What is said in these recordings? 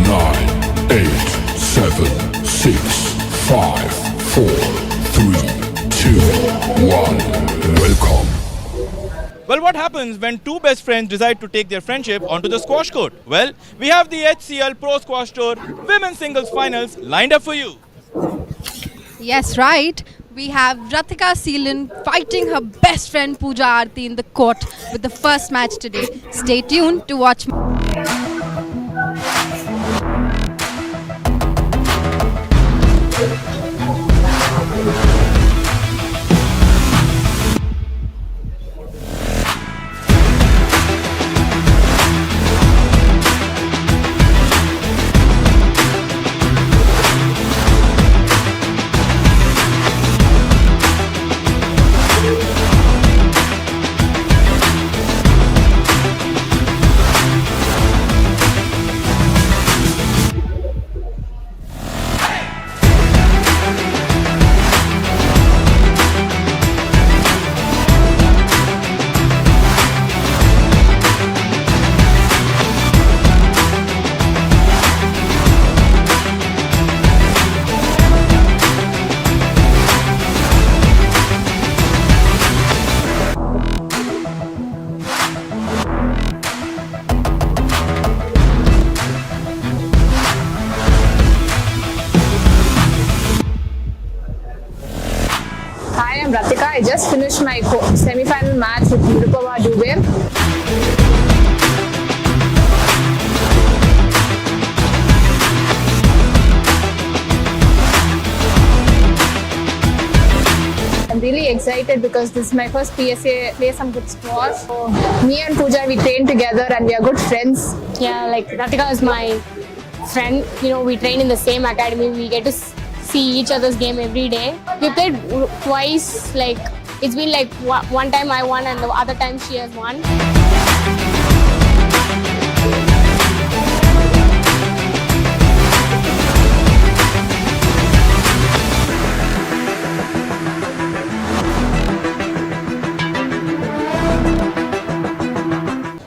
Nine, eight, seven, six, five, four, three, two, one. Welcome. Well, what happens when two best friends decide to take their friendship onto the squash court? Well, we have the HCL Pro Squash Tour Women's Singles Finals lined up for you. Yes, right. We have Ratika Seelan fighting her best friend Pooja Aarti in the court with the first match today. Stay tuned to watch. Hi, I'm Ratika. I just finished my semi-final match with Indore. I'm really excited because this is my first PSA, play some good squash. So, me and Pooja, we train together and we are good friends. Yeah, like Ratika is my friend. You know, we train in the same academy. We get to see each other's game every day. We played twice. Like it's been like one time I won and the other time she has won.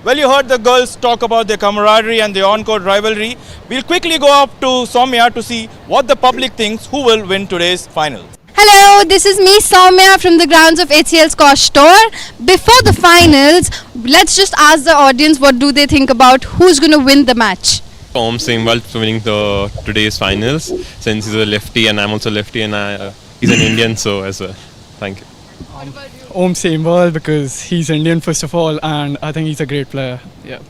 Well, you heard the girls talk about their camaraderie and their on-court rivalry. We'll quickly go up to Soumya to see what the public thinks who will win today's final. Hello, this is me Soumya from the grounds of HCL Squash Tour. Before the finals, let's just ask the audience what do they think about who's going to win the match. Om saying well for winning today's finals since he's a lefty and I'm also lefty and he's an Indian so as well. Thank you. What about you? Om Sembal because he's Indian first of all, and I think he's a great player. Yeah.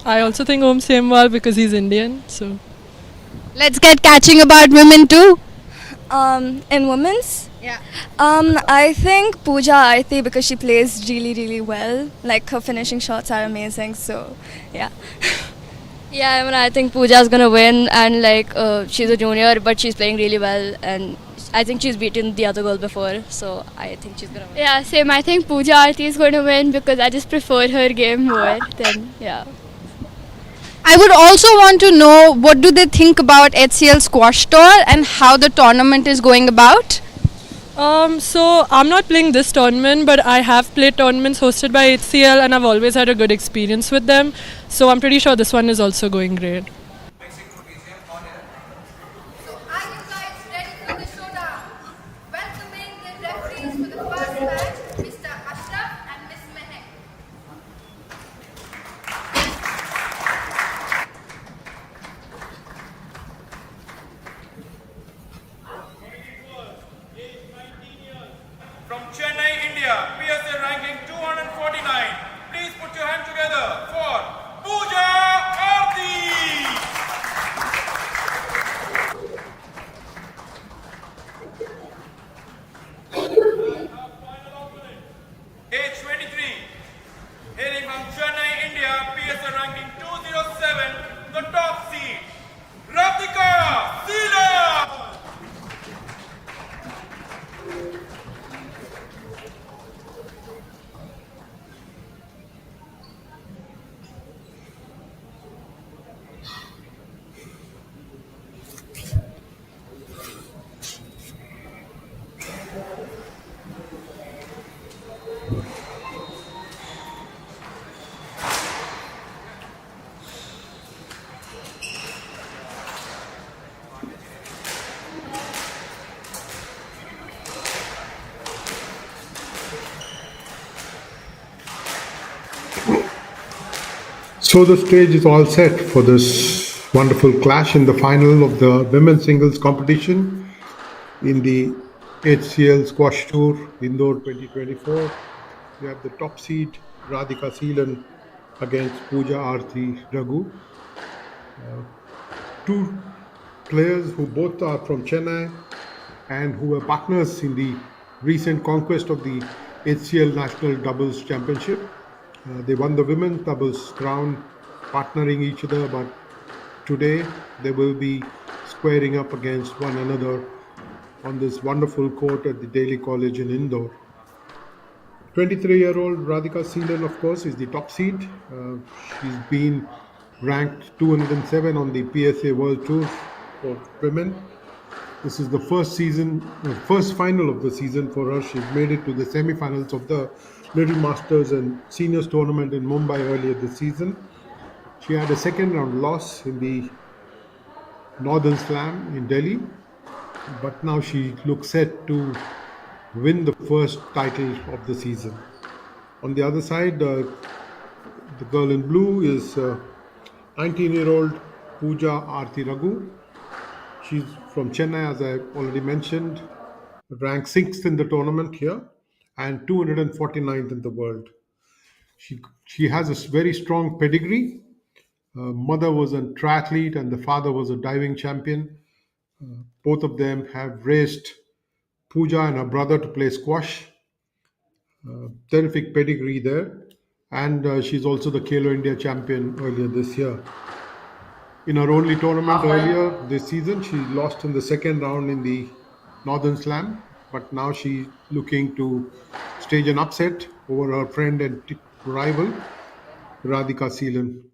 I also think Om Sembal because he's Indian. So Let's get catching about women too. In women's, Yeah. I think Pooja Aarti because she plays really, really well. Like her finishing shots are amazing. So, yeah. Yeah, I mean, I think Pooja's gonna win, and like she's a junior, but she's playing really well, and I think she's beaten the other girl before, so I think she's gonna win. Yeah, same. I think Pooja Aarti is going to win because I just prefer her game more than, yeah. I would also want to know what do they think about HCL Squash Tour and how the tournament is going about. so I'm not playing this tournament, but I have played tournaments hosted by HCL, and I've always had a good experience with them. So I'm pretty sure this one is also going great. Are you guys ready for the showdown? Welcoming the referees for the first match, Mr. Ashraf and Miss Mehek. From Chennai, India, PSA ranking 249. Please put your hand together for Pooja Aarti. Age 23, hailing from Chennai, India, PSA ranking 207, the top seed, Radhika Seela. So the stage is all set for this wonderful clash in the final of the women's singles competition in the HCL Squash Tour Indore 2024. We have the top seed Radhika Seelan against Pooja Aarti Raghu. Two players who both are from Chennai and who were partners in the recent conquest of the HCL National Doubles Championship. They won the women's doubles crown, partnering each other, but today they will be squaring up against one another on this wonderful court at the Daily College in Indore. 23-year-old Radhika Seelan, of course, is the top seed. She's been ranked 207 on the PSA World Tour for women. This is the first final of the season for her. She's made it to the semi-finals of the Little Masters and Seniors tournament in Mumbai earlier this season. She had a second round loss in the Northern Slam in Delhi, but now she looks set to win the first title of the season. On the other side, the girl in blue is 19-year-old Pooja Aarti Raghu. She's from Chennai, as I already mentioned, ranked 6th in the tournament here and 249th in the world. She has a very strong pedigree. Mother was a triathlete and the father was a diving champion. Both of them have raised Pooja and her brother to play squash. Terrific pedigree there. And she's also the Khelo India champion earlier this year. In her only tournament earlier this season, she lost in the second round in the Northern Slam, but now she's looking to stage an upset over her friend and rival, Radhika Seelan.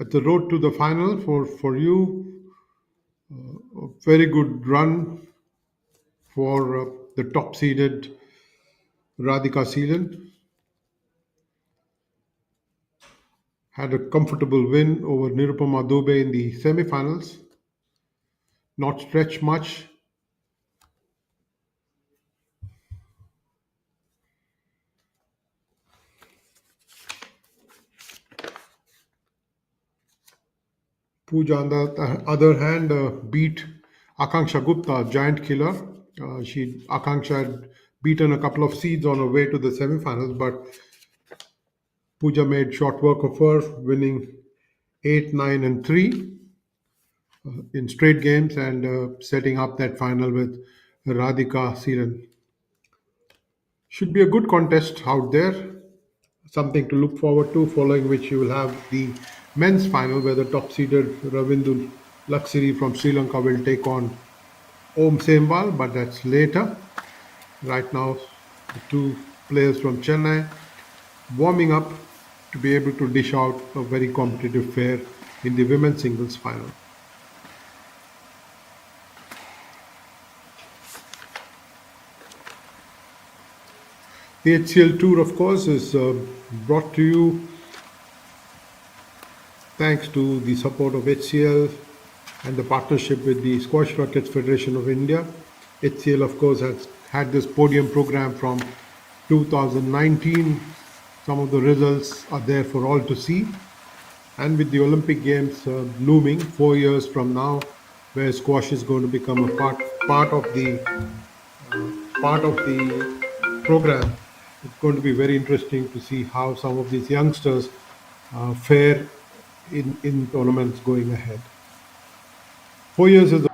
At the road to the final for you, a very good run for the top-seeded Radhika Seelan. Had a comfortable win over Nirupama Dubey in the semi-finals. Not stretched much. Pooja, on the other hand, beat Akanksha Gupta, giant killer, Akanksha had beaten a couple of seeds on her way to the semi-finals, but Pooja made short work of her, winning 8, 9, and 3 in straight games and setting up that final with Radhika Seeran. Should be a good contest out there. Something to look forward to, following which you will have the men's final where the top seeded Ravindu Laksiri from Sri Lanka will take on Om Sembal, but that's later. Right now, the two players from Chennai warming up to be able to dish out a very competitive fare in the women's singles final. The HCL Tour, of course, is brought to you thanks to the support of HCL and the partnership with the Squash Rackets Federation of India. HCL, of course, has had this podium program from 2019. Some of the results are there for all to see. And with the Olympic Games looming 4 years from now, where squash is going to become a part of the program, it's going to be very interesting to see how some of these youngsters fare in tournaments going ahead. 4 years is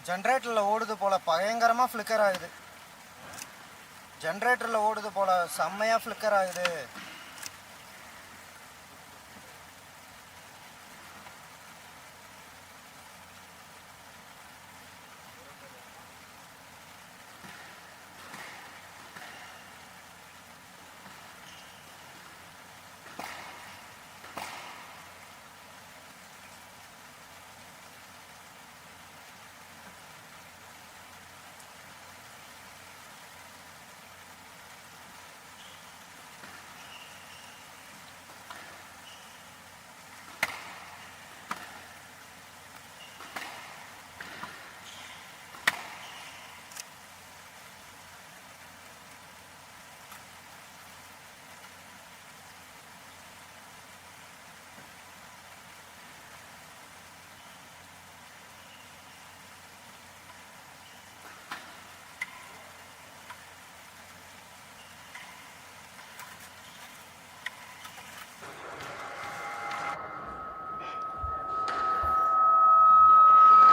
ஜென்ரேட்டரில் ஓடுது போல் பயங்கரமாக flicker ஆகுது. ஜென்ரேட்டரில் ஓடுது போல் செம்மையாக flicker ஆகுது.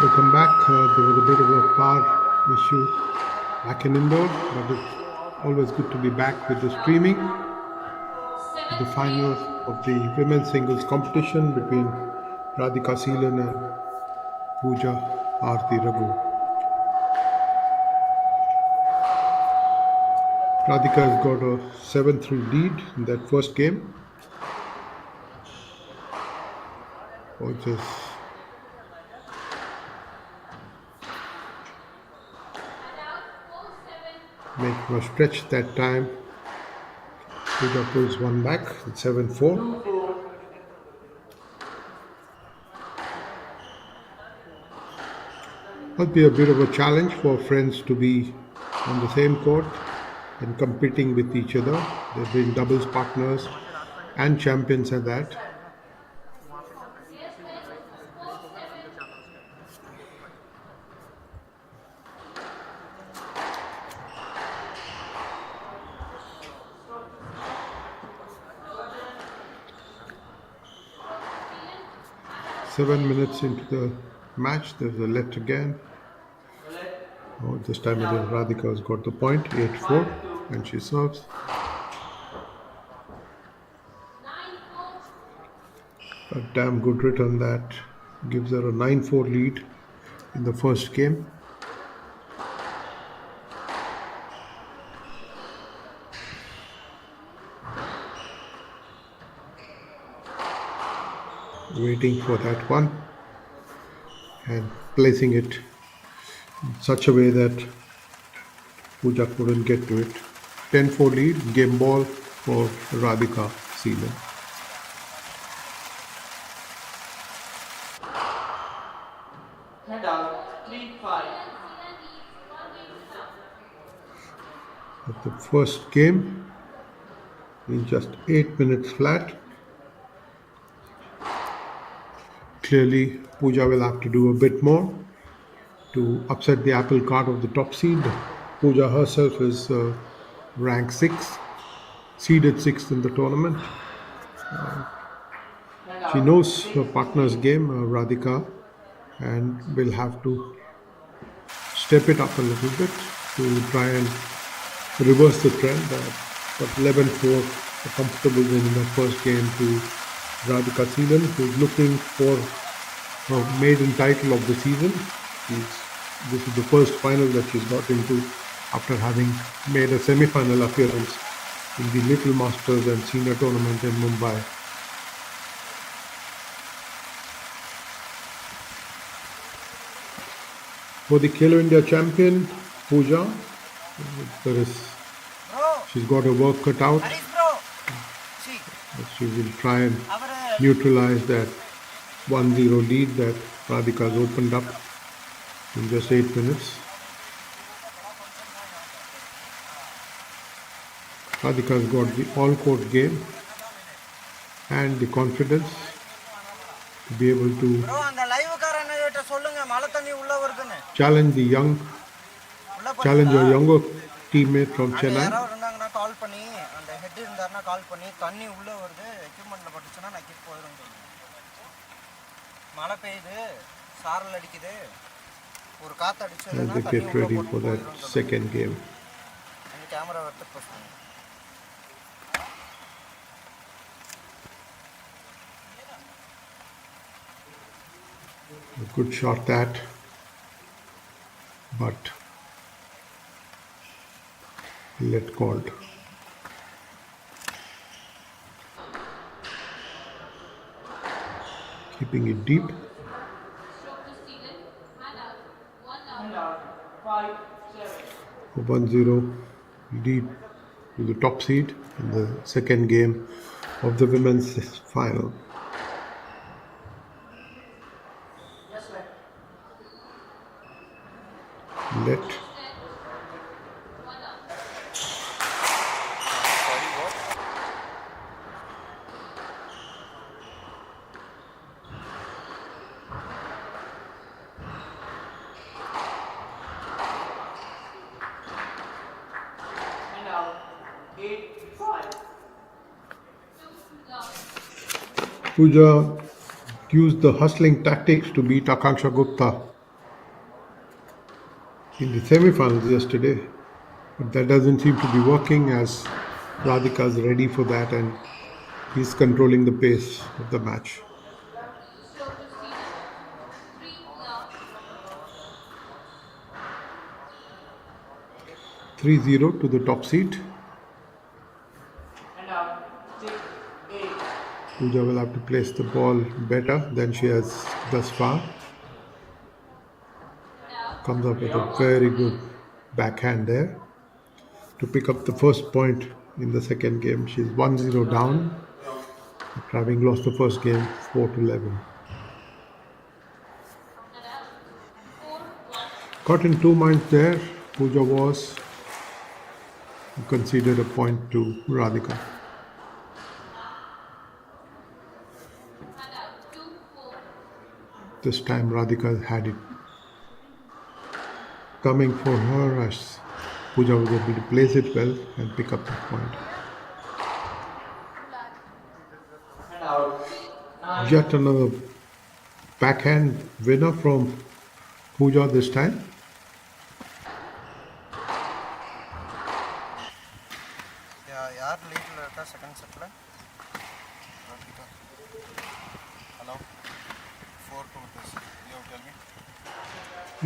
Welcome back. There was a bit of a power issue back in Indore, but it's always good to be back with the streaming. The final of the women's singles competition between Radhika Seelan and Pooja Aarti Raghu. Radhika has got a 7-3 lead in that first game, which is make her stretch that time. Pooja pulls one back, it's 7-4. Must be a bit of a challenge for friends to be on the same court and competing with each other. They've been doubles partners and champions at that. 7 minutes into the match, there's a let again. Oh, this time again, Radhika's got the point, 8-4, and she serves. A damn good return that gives her a 9-4 lead in the first game. Waiting for that one and placing it in such a way that Pooja couldn't get to it. 10-4 lead, game ball for Radhika Seelan. At the first game in just 8 minutes flat. Clearly, Pooja will have to do a bit more to upset the apple cart of the top seed. Pooja herself is ranked 6th, seeded 6th in the tournament. She knows her partner's game, Radhika, and will have to step it up a little bit to try and reverse the trend. But 11-4, a comfortable win in the first game to Radhika Seelan, who is looking for her maiden title of the season. This is the first final that she's got into after having made a semi-final appearance in the Little Masters and Senior Tournament in Mumbai. For the Khelo India champion, Pooja, she's got her work cut out. She will try and neutralize that 1-0 lead that Radhika's opened up in just 8 minutes. Radhika's got the all-court game and the confidence to be able to challenge a younger teammate from Chennai. As they get ready for that second game. A good shot that, but let called. Keeping it deep. 1-0 lead to the top seed in the second game of the women's final. Let Pooja used the hustling tactics to beat Akanksha Gupta in the semi-finals yesterday, but that doesn't seem to be working as Radhika is ready for that and he's controlling the pace of the match. (3-0) to the top seed. Pooja will have to place the ball better than she has thus far. Comes up with a very good backhand there to pick up the first point in the second game. She's 1-0 down after having lost the first game 4-11. Caught in two minds there, Pooja was, who conceded a point to Radhika. This time Radhika had it coming for her as Pooja was able to place it well and pick up that point. Yet another backhand winner from Pooja this time. யார் லீட்ல இருக்கா second செட்ல? Hello. 4-2 this. You tell me.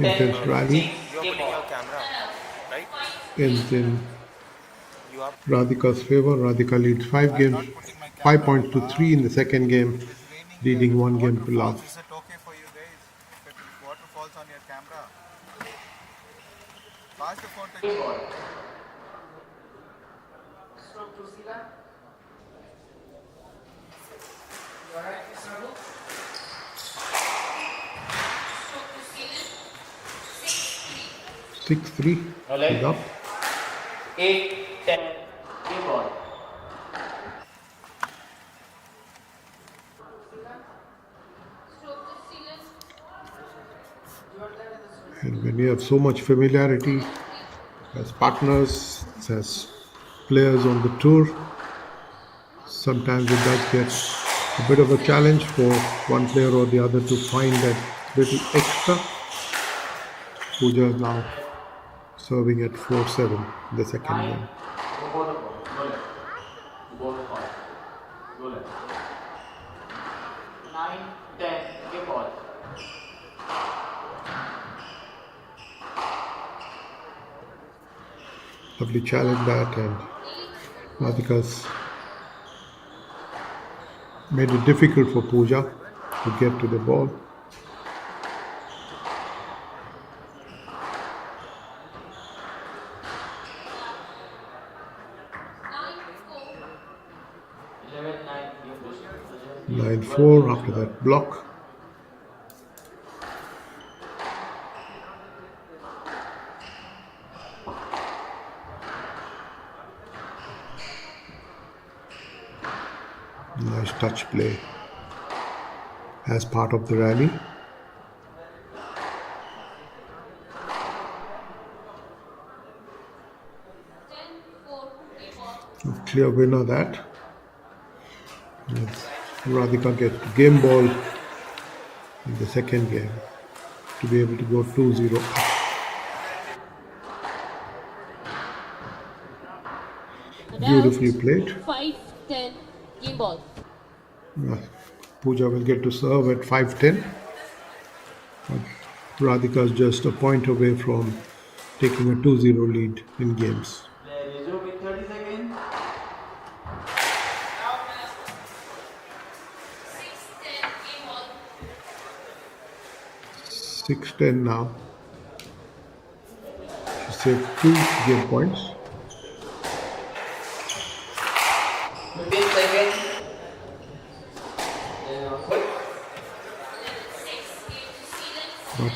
Intense rally. You are putting your camera, right? Ends in You are Radhika's favor. Radhika leads 5 points to 3 in the second game, leading 1 game to love. Is it okay for you guys if water falls on your camera? Pass the phone to you. 6-3. He's up. 8-10. Game ball. And when you have so much familiarity as partners, as players on the tour, sometimes it does get a bit of a challenge for one player or the other to find that little extra. Pooja is now serving at 4-7 in the second game. Go left. 9-10. Game ball. Lovely challenge that, and Radhika's made it difficult for Pooja to get to the ball. Game 9-4 after that block. Nice touch play as part of the rally. Clear winner that. Yes. Radhika gets game ball in the second game to be able to go 2-0 up. Beautifully played. 5-10. Game ball. Pooja will get to serve at 5-10. But Radhika is just a point away from taking a 2-0 lead in games. resume in 30 seconds. 6-10 now. She saved 2 game points. 15 seconds. But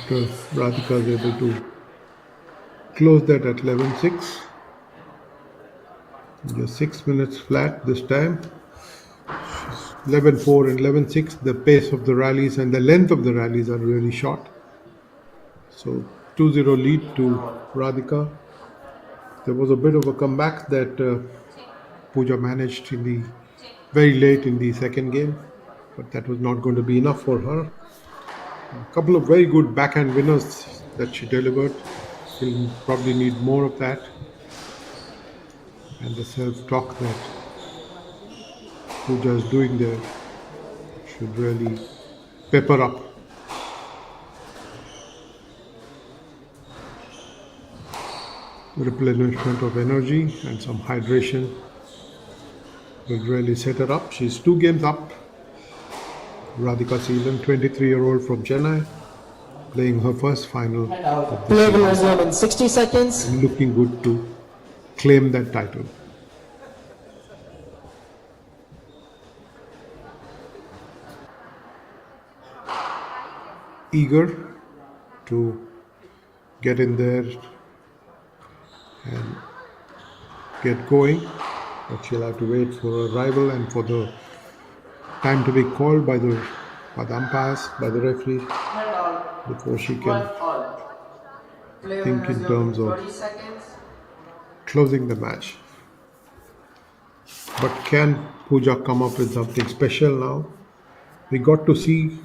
Radhika is able to close that at 11-6. Just 6 minutes flat this time. 11-4 and 11-6. The pace of the rallies and the length of the rallies are really short. So 2-0 lead to Radhika. There was a bit of a comeback that Pooja managed in the very late in the second game, but that was not going to be enough for her. A couple of very good backhand winners that she delivered. She'll probably need more of that. And the self-talk that Pooja is doing there should really pepper up. Replenishment of energy and some hydration will really set her up. She's 2 games up. Radhika Seelan, 23-year-old from Chennai, playing her first final. Play will resume in 60 seconds. And looking good to claim that title. Eager to get in there and get going, but she'll have to wait for her arrival and for the time to be called by the umpires, by the referee, before she can think in terms of closing the match. But can Pooja come up with something special now? We got to see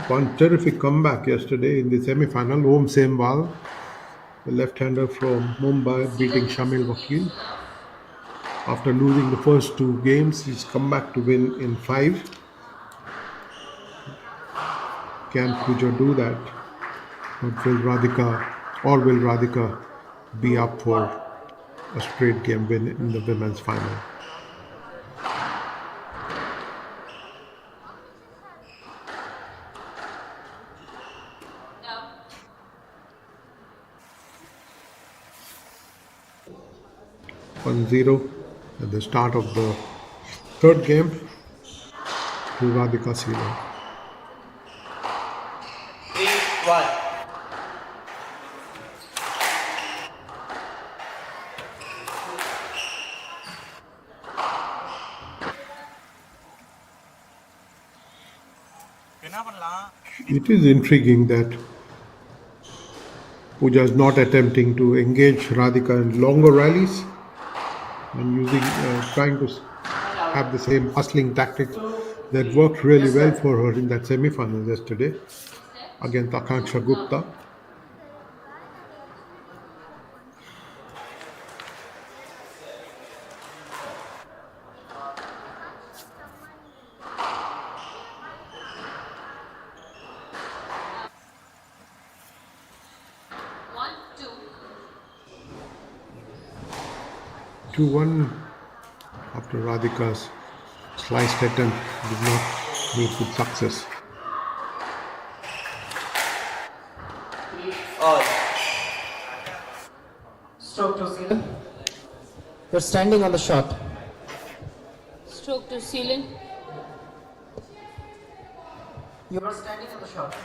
One terrific comeback yesterday in the semi-final. Om Semwal, the left-hander from Mumbai, beating Shamil Vakil. After losing the first two games, he's come back to win in 5. Can Puja do that? Or will Radhika be up for a straight game win in the women's final? One zero at the start of the third game to Radhika Seelan. 3-1. It is intriguing that Pooja is not attempting to engage Radhika in longer rallies and trying to have the same hustling tactics that worked really well for her in that semi-final yesterday against Akanksha Gupta. Two one after Radhika's sliced attempt did not meet with success. 3-all. Stroke to Seelan. You're standing on the shot. Stroke to Seelan. You are standing on the shot.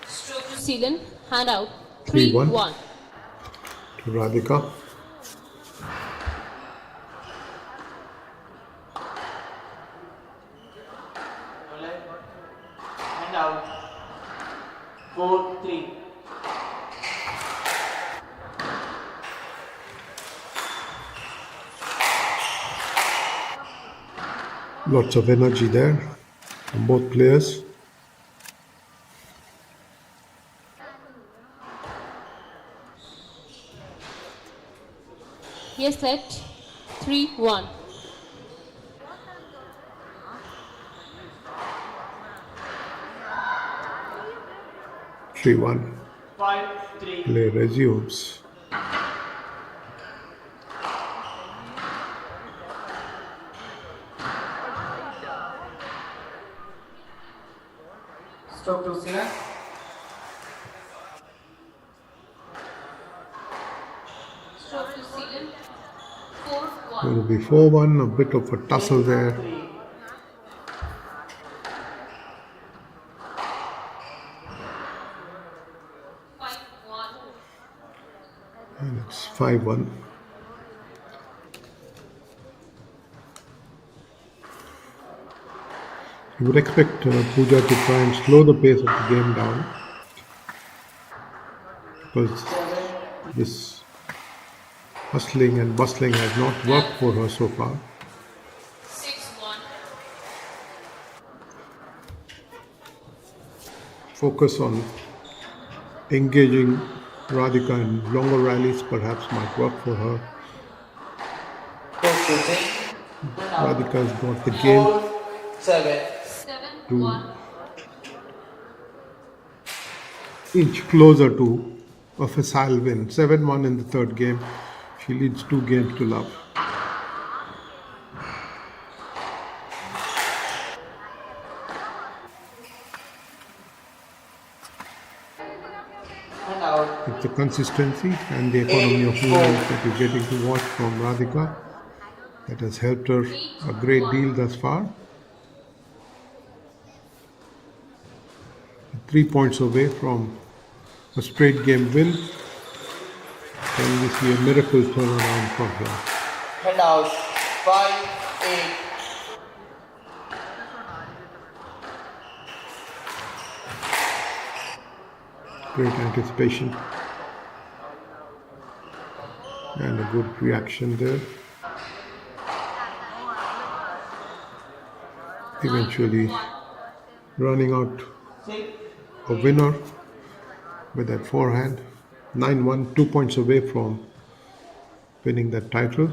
Stroke to Seelan. Hand out. 3-1 3-1. to Radhika. Hand out. 4-3. Lots of energy there from both players. Yes, set. 3-1. Three one. 5-3. Play resumes. Stroke to Seelan. Stroke to Seelan. 4-1. It will be 4-1, a bit of a tussle there. 3. And it's 5-1. You would expect Pooja to try and slow the pace of the game down because this hustling and bustling has not worked for her so far. 6-1. Focus on engaging Radhika in longer rallies perhaps might work for her. Post shooting. Radhika's got the game 4-7. to inch closer to a facile win. 7-1 in the third game. She leads 2 games to love. Hand out. It's the consistency and the economy of movement that you're getting to watch from Radhika that has helped her a great deal thus far. 3 points away from a straight game win. Can we see a miracle turnaround from here? Hand out. 5-8. Great anticipation and a good reaction there. Eventually running out a winner with that forehand. 9-1, 2 points away from winning that title.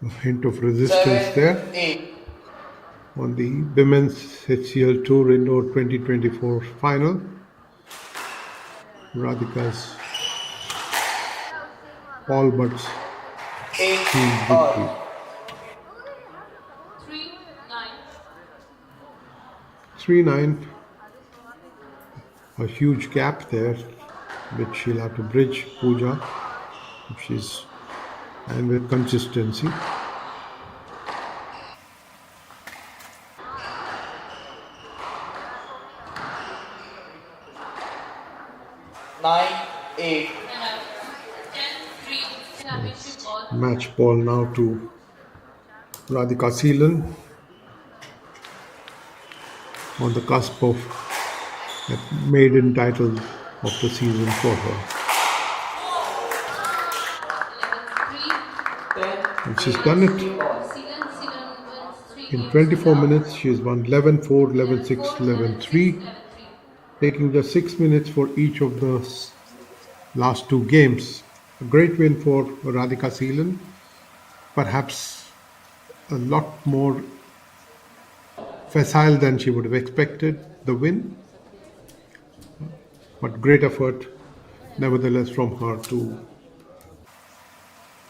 A hint of resistance there on the women's HCL Tour Indore 2024 final. Radhika's all but team victory. 3-9. A huge gap there, which she'll have to bridge Pooja if she's and with consistency. Match ball now to Radhika Seelan on the cusp of that maiden title of the season for her. And she's done it. In 24 minutes, she's won 11-4, 11-6, 11-3, taking just 6 minutes for each of the last two games. A great win for Radhika Seelan, perhaps a lot more facile than she would have expected the win, but great effort nevertheless from her to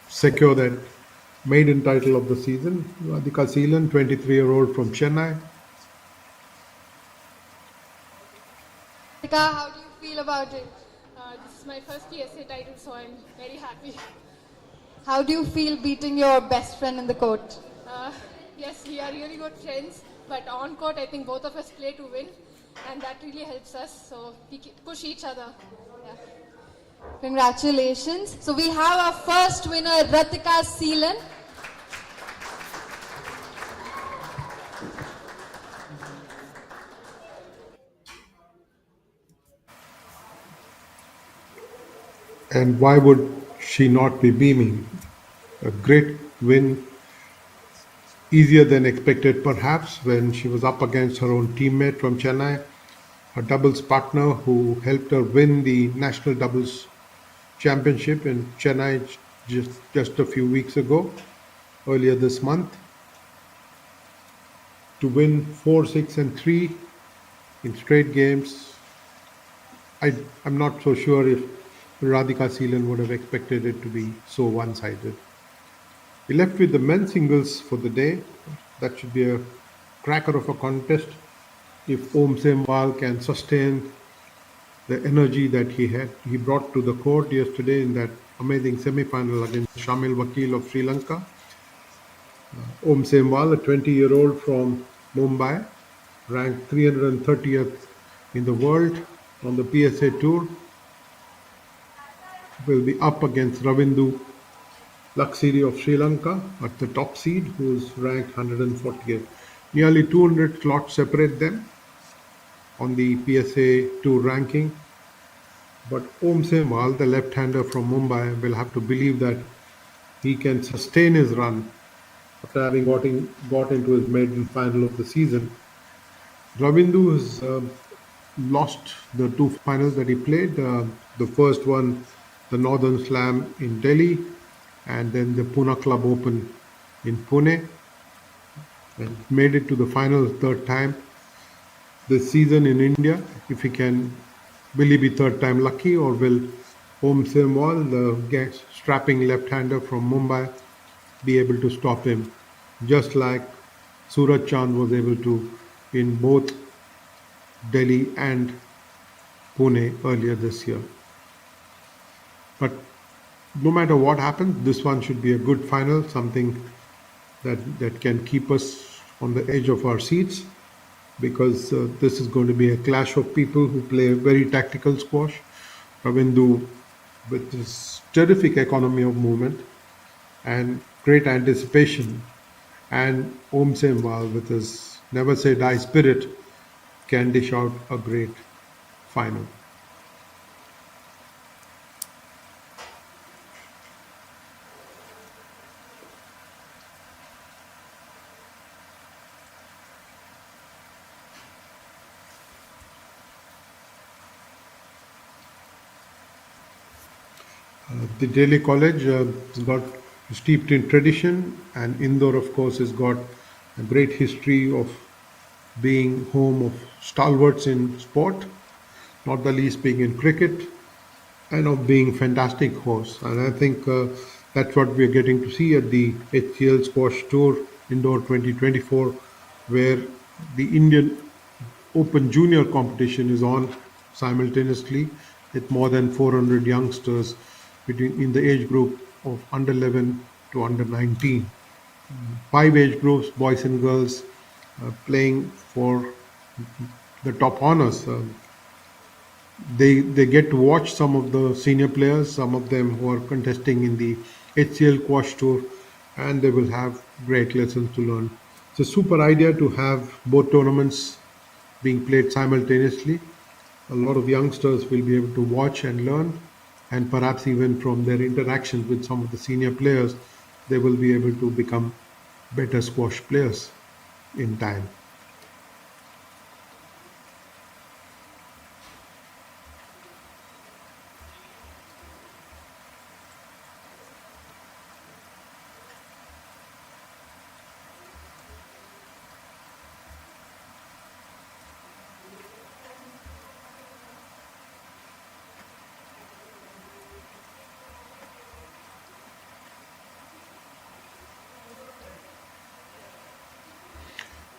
secure that maiden title of the season. Radhika Seelan, 23-year-old from Chennai. Radhika, how do you feel about it? This is my first PSA title, so I'm very happy. How do you feel beating your best friend in the court? Yes, we are really good friends, but on court, I think both of us play to win, and that really helps us. So we push each other. Yeah. Congratulations. So we have our first winner, Radhika Seelan. And why would she not be beaming? A great win, easier than expected perhaps, when she was up against her own teammate from Chennai, her doubles partner who helped her win the National Doubles Championship in Chennai just a few weeks ago, earlier this month. To win 4, 6, and 3 in straight games, I'm not so sure if Radhika Seelan would have expected it to be so one-sided. We left with the men's singles for the day. That should be a cracker of a contest if Om Semwal can sustain the energy that he brought to the court yesterday in that amazing semi-final against Shamil Vakil of Sri Lanka. Om Semwal, a 20-year-old from Mumbai, ranked 330th in the world on the PSA Tour, will be up against Ravindu Laksiri of Sri Lanka at the top seed, who is ranked 140th. Nearly 200 slots separate them on the PSA Tour ranking. But Om Semwal, the left-hander from Mumbai, will have to believe that he can sustain his run after having got into his maiden final of the season. Ravindu has lost the two finals that he played. The first one, the Northern Slam in Delhi, and then the Pune Club Open in Pune, and made it to the final third time this season in India. If will he be third time lucky, or will Om Semwal, the strapping left-hander from Mumbai, be able to stop him, just like Suraj Chand was able to in both Delhi and Pune earlier this year. But no matter what happens, this one should be a good final, something that can keep us on the edge of our seats, because this is going to be a clash of people who play very tactical squash. Ravindu, with his terrific economy of movement and great anticipation, and Om Semwal, with his never say die spirit, can dish out a great final. The Delhi College has got steeped in tradition, and Indore, of course, has got a great history of being home of stalwarts in sport, not the least being in cricket, and of being fantastic hosts. And I think that's what we're getting to see at the HCL Squash Tour Indoor 2024, where the Indian Open Junior competition is on simultaneously with more than 400 youngsters between in the age group of under 11 to under 19. Five age groups, boys and girls, playing for the top honors. They get to watch some of the senior players, some of them who are contesting in the HCL Quash Tour, and they will have great lessons to learn. It's a super idea to have both tournaments being played simultaneously. A lot of youngsters will be able to watch and learn, and perhaps even from their interactions with some of the senior players, they will be able to become better squash players in time.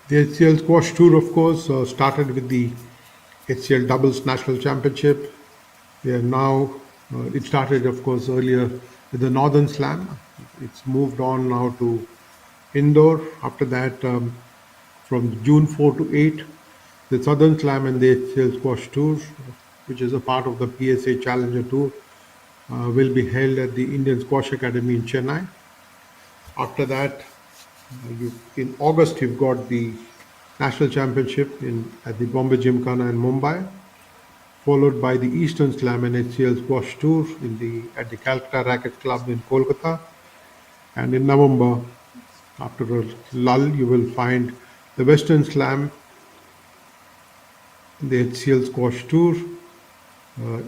The HCL Squash Tour, of course, started with the HCL Doubles National Championship. We are now, it started, of course, earlier with the Northern Slam. It's moved on now to Indore. After that, from June 4 to 8, the Southern Slam and the HCL Squash Tour, which is a part of the PSA Challenger Tour, will be held at the Indian Squash Academy in Chennai. After that, in August, you've got the National Championship at the Bombay Gymkhana in Mumbai, followed by the Eastern Slam and HCL Squash Tour at the Calcutta Racket Club in Kolkata. And in November, after a lull, you will find the Western Slam, the HCL Squash Tour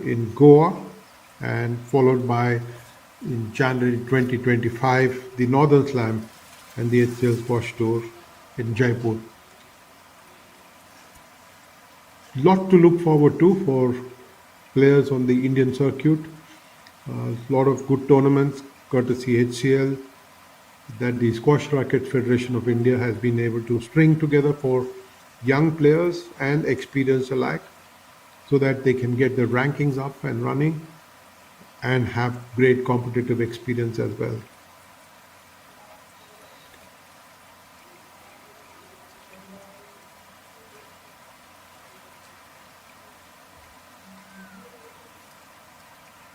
in Goa, and followed by in January 2025 the Northern Slam and the HCL Squash Tour in Jaipur. Lot to look forward to for players on the Indian circuit. A lot of good tournaments courtesy HCL that the Squash Racket Federation of India has been able to string together for young players and experienced alike, so that they can get their rankings up and running and have great competitive experience as well.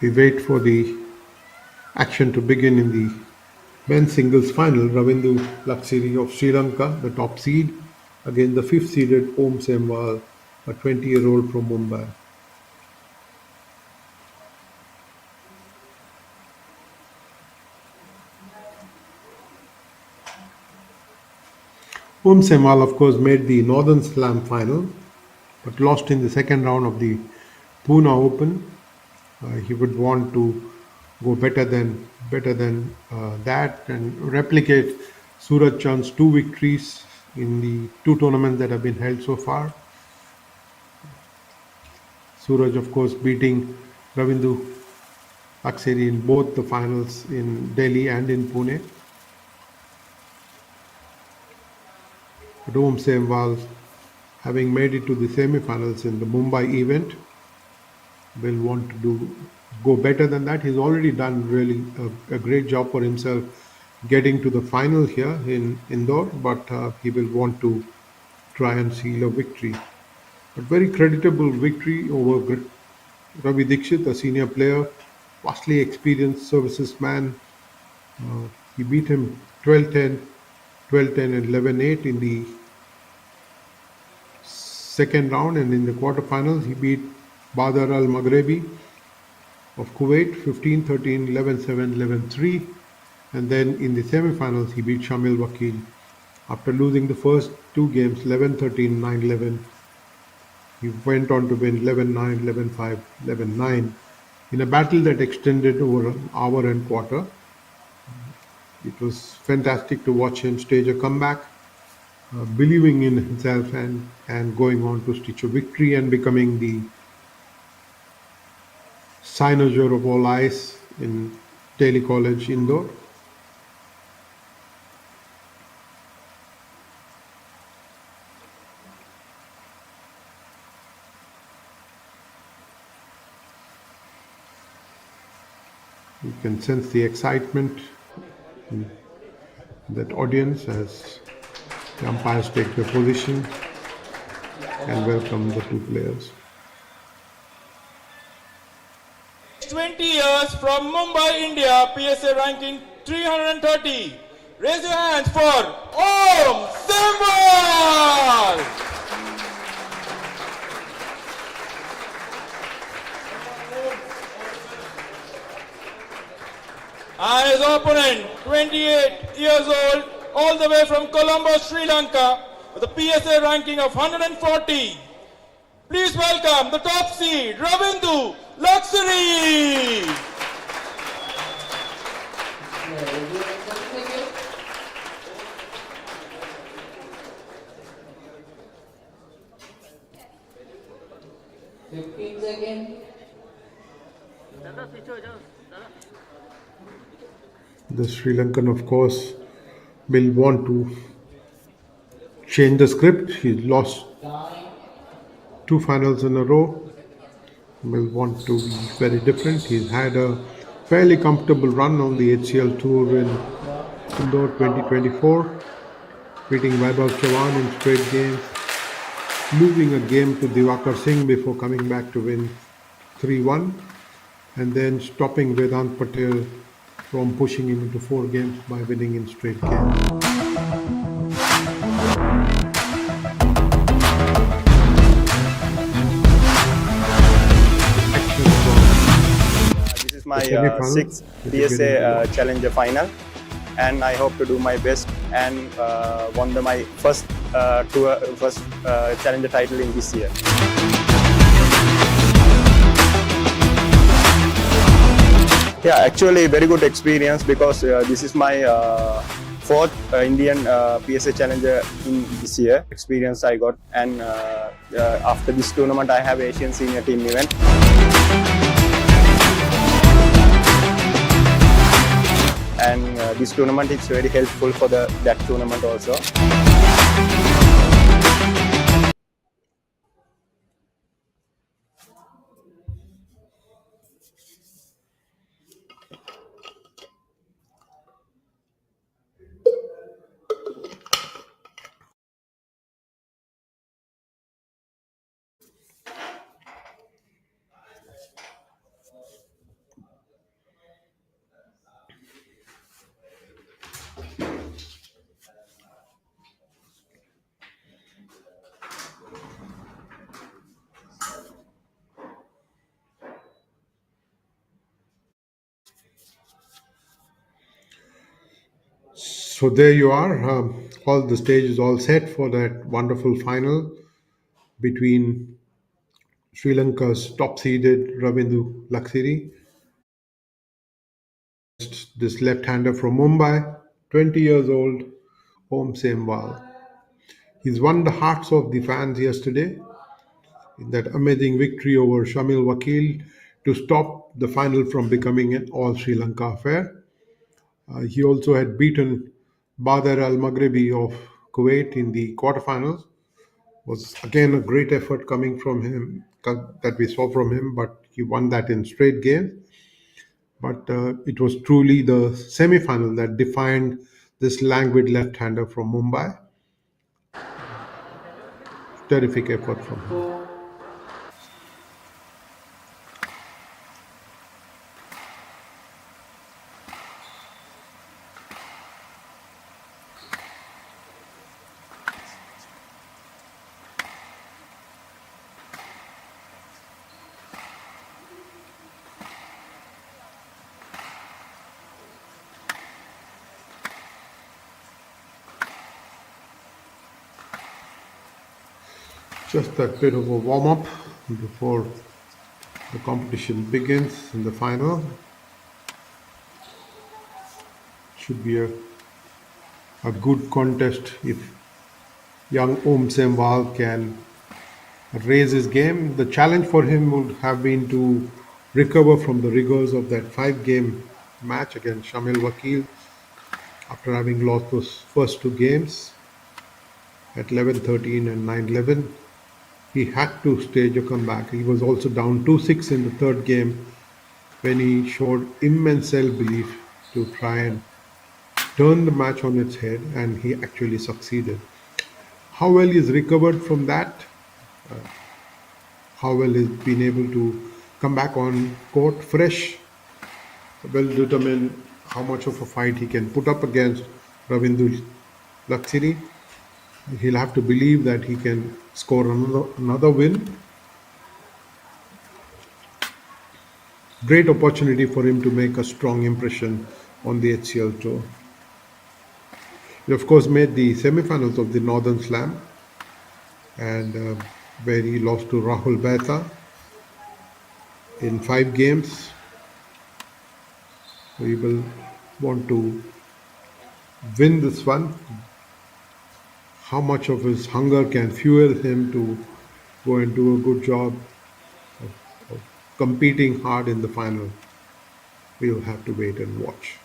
We wait for the action to begin in the men's singles final. Ravindu Laksiri of Sri Lanka, the top seed, against the fifth seeded Om Semwal, a 20-year-old from Mumbai. Om Semwal, of course, made the Northern Slam final, but lost in the second round of the Pune Open. He would want to go better than that and replicate Suraj Chand's two victories in the two tournaments that have been held so far. Suraj, of course, beating Ravindu Laksiri in both the finals in Delhi and in Pune. But Om Semwal, having made it to the semi-finals in the Mumbai event, will want to go better than that. He's already done really a great job for himself getting to the final here in Indore, but he will want to try and seal a victory. But very creditable victory over Ravi Dixit, a senior player, vastly experienced services man. He beat him 12-10, 12-10 and 11-8 in the second round, and in the quarterfinals he beat Badr Al-Maghrebi of Kuwait 15-13, 11-7, 11-3, and then in the semi-finals he beat Shamil Wakil after losing the first two games 11-13, 9-11. He went on to win 11-9, 11-5, 11-9 in a battle that extended over an hour and quarter. It was fantastic to watch him stage a comeback, believing in himself and going on to stitch a victory and becoming the cynosure of all eyes in Delhi College, Indore. You can sense the excitement in that audience as the umpires take their position and welcome the two players. 20 years from Mumbai, India, PSA ranking 330. Raise your hands for Om Simval! And his opponent, 28 years old, all the way from Colombo, Sri Lanka, with a PSA ranking of 140. Please welcome the top seed, Ravindu Luxury. The Sri Lankan, of course, will want to change the script. He's lost two finals in a row. Will want to be very different. He's had a fairly comfortable run on the HCL Tour in Indore 2024, beating Vaibhav Chavan in straight games, losing a game to Diwakar Singh before coming back to win 3-1, and then stopping Vedant Patel from pushing him into 4 games by winning in straight games. This is my sixth PSA Challenger final, and I hope to do my best and won my first Challenger title in this year. Yeah, actually very good experience because this is my fourth Indian PSA Challenger in this year. Experience I got, and after this tournament I have Asian Senior Team event. And this tournament is very helpful for that tournament also. So there you are. All the stage is all set for that wonderful final between Sri Lanka's top-seeded Ravindu Luxury, this left-hander from Mumbai, 20 years old, Om Simval. He's won the hearts of the fans yesterday in that amazing victory over Shamil Vakil to stop the final from becoming an all Sri Lanka affair. He also had beaten Badr Al Maghribi of Kuwait in the quarterfinals. Was again a great effort coming from him that we saw from him, but he won that in straight games. But it was truly the semi-final that defined this languid left-hander from Mumbai. Terrific effort from him. Just that bit of a warm-up before The competition begins in the final. Should be a good contest if young Om Semwal can raise his game. The challenge for him would have been to recover from the rigors of that 5-game match against Shamil Vakil after having lost those first 2 games at 11-13 and 9-11. He had to stage a comeback. He was also down 2-6 in the third game when he showed immense self-belief to try and turn the match on its head, and he actually succeeded. How well he's recovered from that, how well he's been able to come back on court fresh, will determine how much of a fight he can put up against Ravindu Laksiri. He'll have to believe that he can score another win. Great opportunity for him to make a strong impression on the HCL tour. He, of course, made the semi-finals of the Northern Slam, and where he lost to Rahul Behta in 5 games. So he will want to win this one. How much of his hunger can fuel him to go and do a good job of competing hard in the final? We'll have to wait and watch.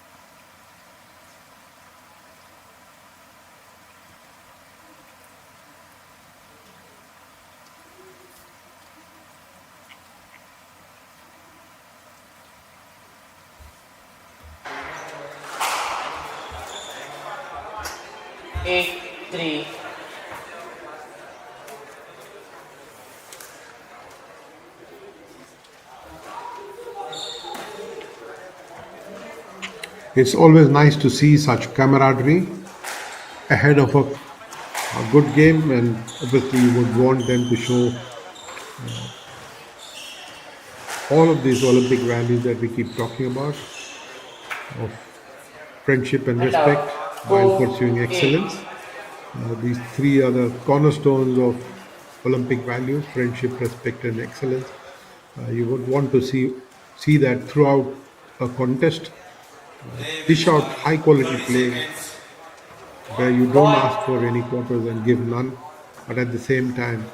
Eight, three. It's always nice to see such camaraderie ahead of a good game, and obviously you would want them to show all of these Olympic values that we keep talking about of friendship and respect while pursuing excellence. These 3 are the cornerstones of Olympic values: friendship, respect, and excellence. You would want to see that throughout a contest. Dish out high quality play where you don't ask for any quarters and give none, but at the same time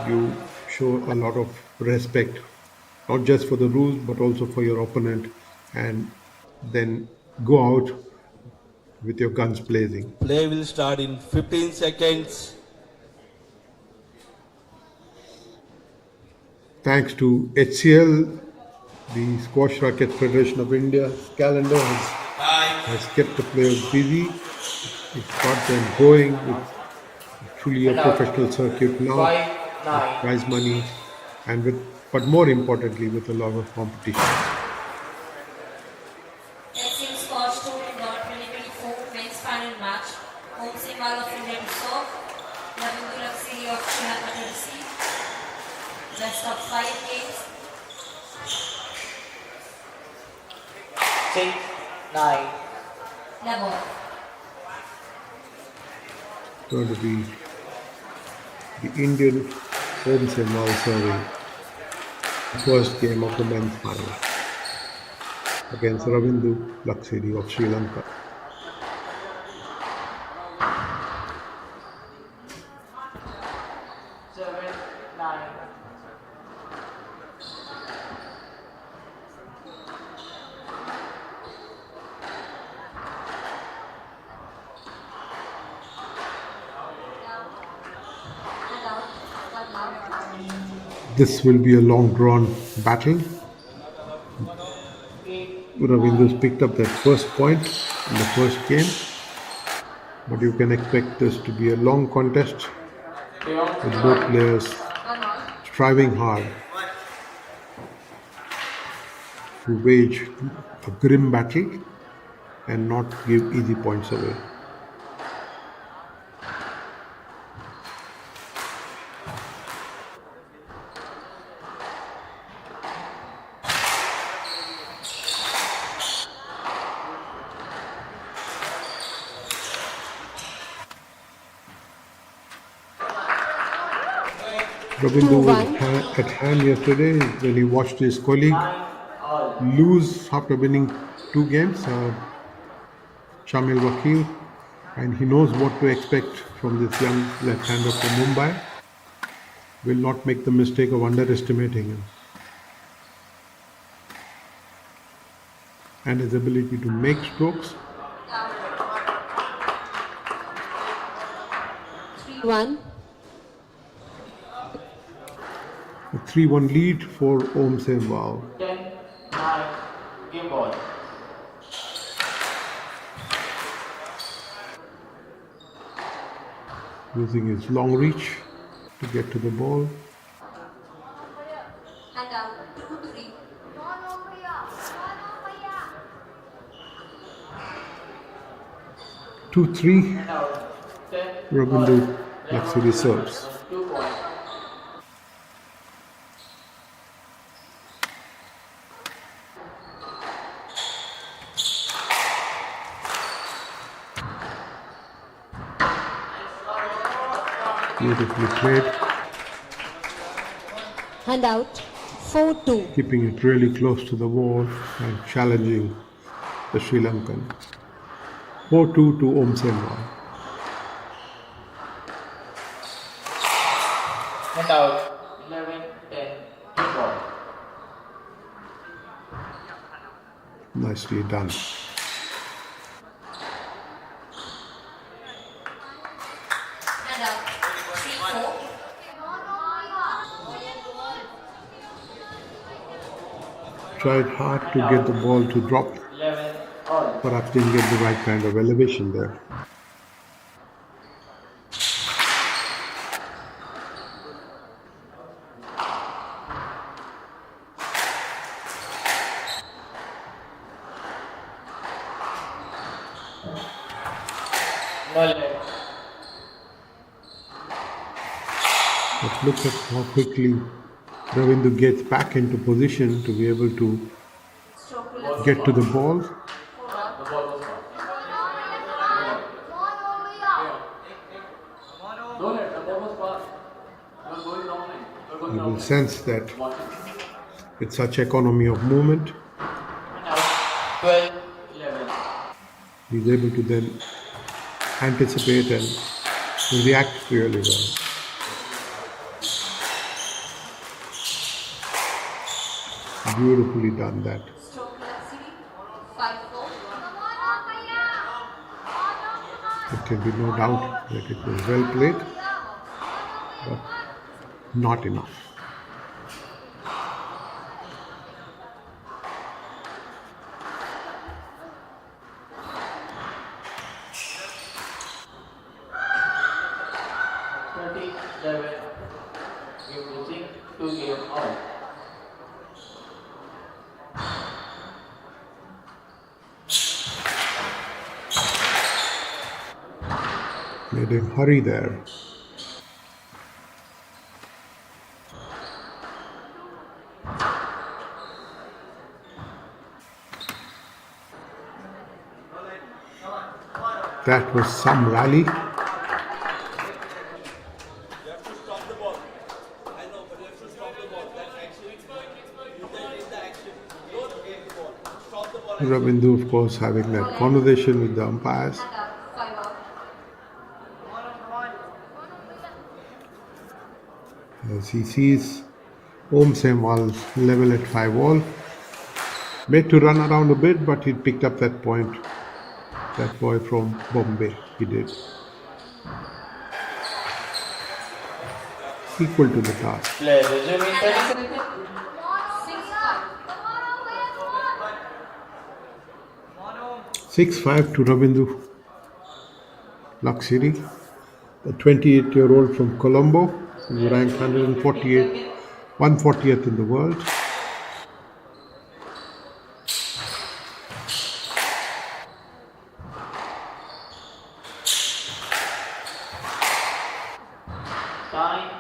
you show a lot of respect, not just for the rules but also for your opponent, and then go out with your guns blazing. Play will start in 15 seconds. Thanks to HCL, the Squash Racket Federation of India's calendar has kept the players busy. It's got them going. It's truly a professional circuit now, with prize money, and but more importantly, with a lot of competition. HCL Squash Tour Indore 2024 men's final match. Om Semwal of India to serve. Ravindu Laksiri of Sri Lanka to receive. Best of 5 games. 6, 9. Level. Going to be the Indian Om Semwal serving the first game of the men's final against Ravindu Laksiri of Sri Lanka. This will be a long drawn battle. Ravindu's picked up that first point in the first game, but you can expect this to be a long contest with both players striving hard to wage a grim battle and not give easy points away. Rabindu was at hand yesterday when he watched his colleague lose after winning 2 games, Shamil Wakil, and he knows what to expect from this young left-hander from Mumbai. Will not make the mistake of underestimating him. And his ability to make strokes. 3-1. A 3-1 lead for Om Semwal. 10-9, game ball. Using his long reach to get to the ball. And out. 2-3. 2-3. And out. 10. Rabindu Laxiri serves. 2 points. Beautifully played. And out. 4-2. Keeping it really close to the wall and challenging the Sri Lankan. 4-2 to Om Semwal. And out. 11-10, game ball. Nicely done. And out. 3-4. Tried hard to get the ball to drop. 11 all. Perhaps didn't get the right kind of elevation there. No leg. But look at how quickly Ravindu gets back into position to be able to get to the ball. The ball was gone. Don't let the ball was passed. You're going wrong line. You're going You wrong will line. sense that with such economy of movement, And out. 12-11. he's able to then anticipate and react really well. Beautifully done that. Stroke Laxiri. 5-4. There can be no doubt that it was well played, but not enough. Game losing, 2 game out. Made him hurry there. That was some rally. Ravindu, of course, having that conversation with the umpires. As he sees Om Semwal level at 5 all. Made to run around a bit, but he picked up that point. That boy from Bombay, he did. Equal to the task. Play resume in 30 seconds. 6-5 to Ravindu Laxiri, the 28-year-old from Colombo, who ranked 140th in the world. Time.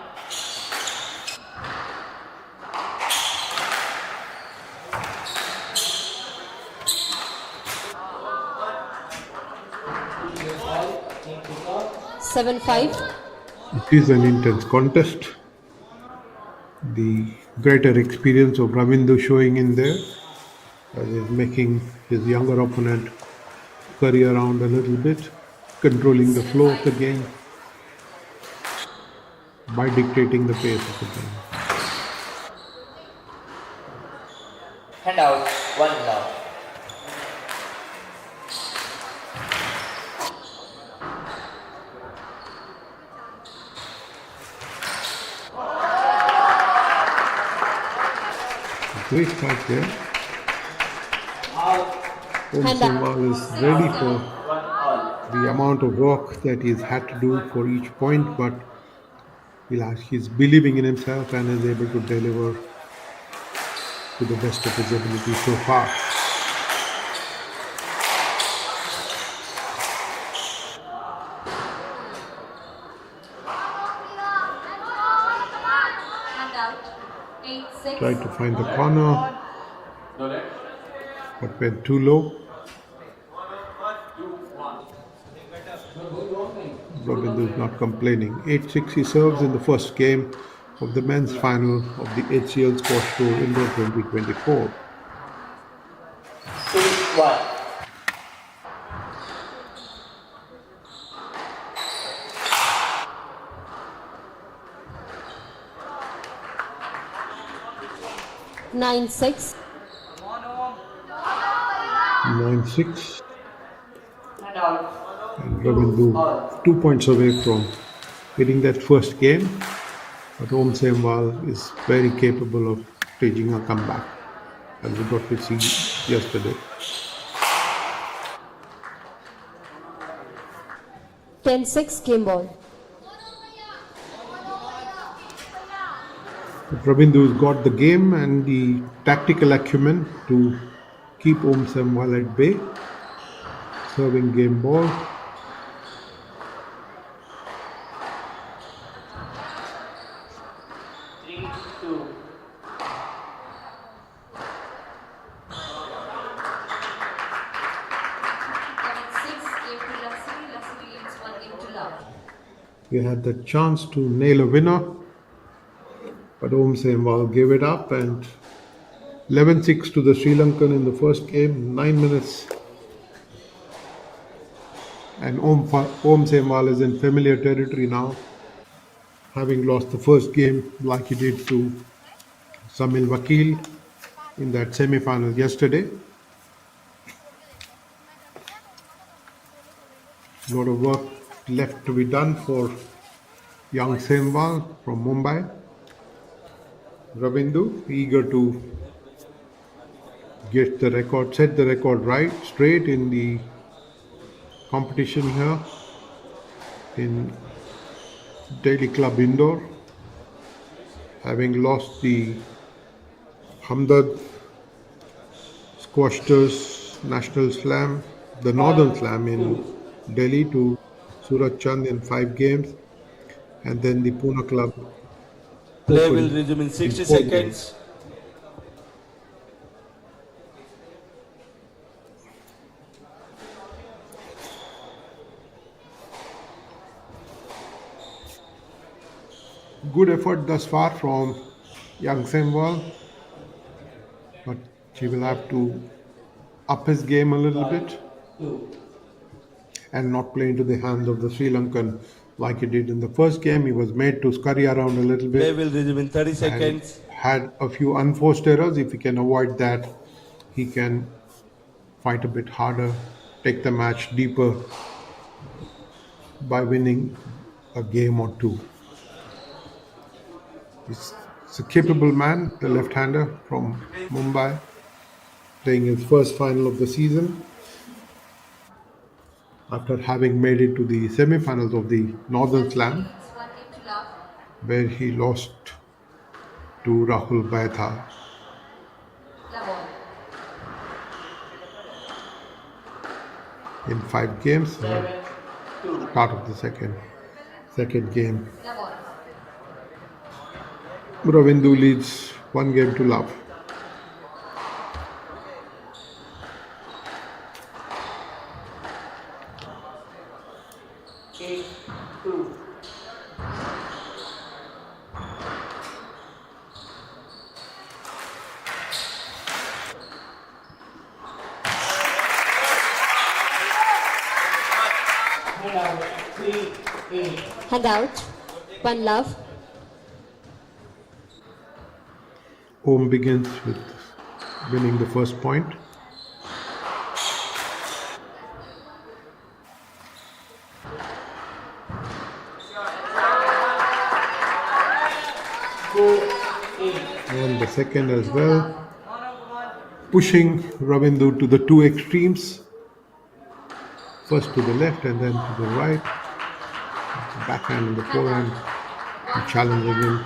Seven five. It is an intense contest. the greater experience of Ravindu showing in there, as he's making his younger opponent scurry around a little bit, controlling the flow of the game by dictating the pace of the game. Hand out, 1 love. Great fight there. Om Sehwag is ready for the amount of work that he's had to do for each point, but he's believing in himself and is able to deliver to the best of his ability so far. Hand out. 8-6. Tried to find the corner, but went too low. Rabindu is not complaining. 8-6 he serves in the first game of the men's final of the HCL Squash Tour Indore 2024. 2-1. Nine six. 9-6. Hand out. And Rabindu 2 points away from hitting that first game. But Om Sehwag is very capable of staging a comeback, as we got to see yesterday. 10-6 game ball. But Rabindu's got the game and the tactical acumen to keep Om Sehwag at bay. Serving game ball. He had the chance to nail a winner, but Om Sehwag gave it up, and 11-6 to the Sri Lankan in the first game, 9 minutes. And Om Sehwag is in familiar territory now, having lost the first game like he did to Samil Vakil in that semi-final yesterday. A lot of work left to be done for young Sehwag from Mumbai. Rabindu eager to get the record, set the record right, straight in the competition here in Daily Club Indore, having lost the Hamdard Squashters National Slam, the Northern Slam in Delhi to Surat Chand in 5 games, and then the Pune Club. Play will resume in 60 seconds. Good effort thus far from young Sehwag, but he will have to up his game a little bit and not play into the hands of the Sri Lankan like he did in the first game. He was made to scurry around a little bit. Play will resume in 30 seconds. Had a few unforced errors. If he can avoid that, he can fight a bit harder, take the match deeper by winning a game or two. He's a capable man, the left-hander from Mumbai, playing his first final of the season after having made it to the semi-finals of the Northern Slam, where he lost to Rahul Baitha. In 5 games, start of the second game. Rabindu leads 1 game to love. Handout. One love. Om begins with winning the first point. And the second as well. Pushing Ravindu to the two extremes. First to the left and then to the right. The backhand and the forehand. And challenging him.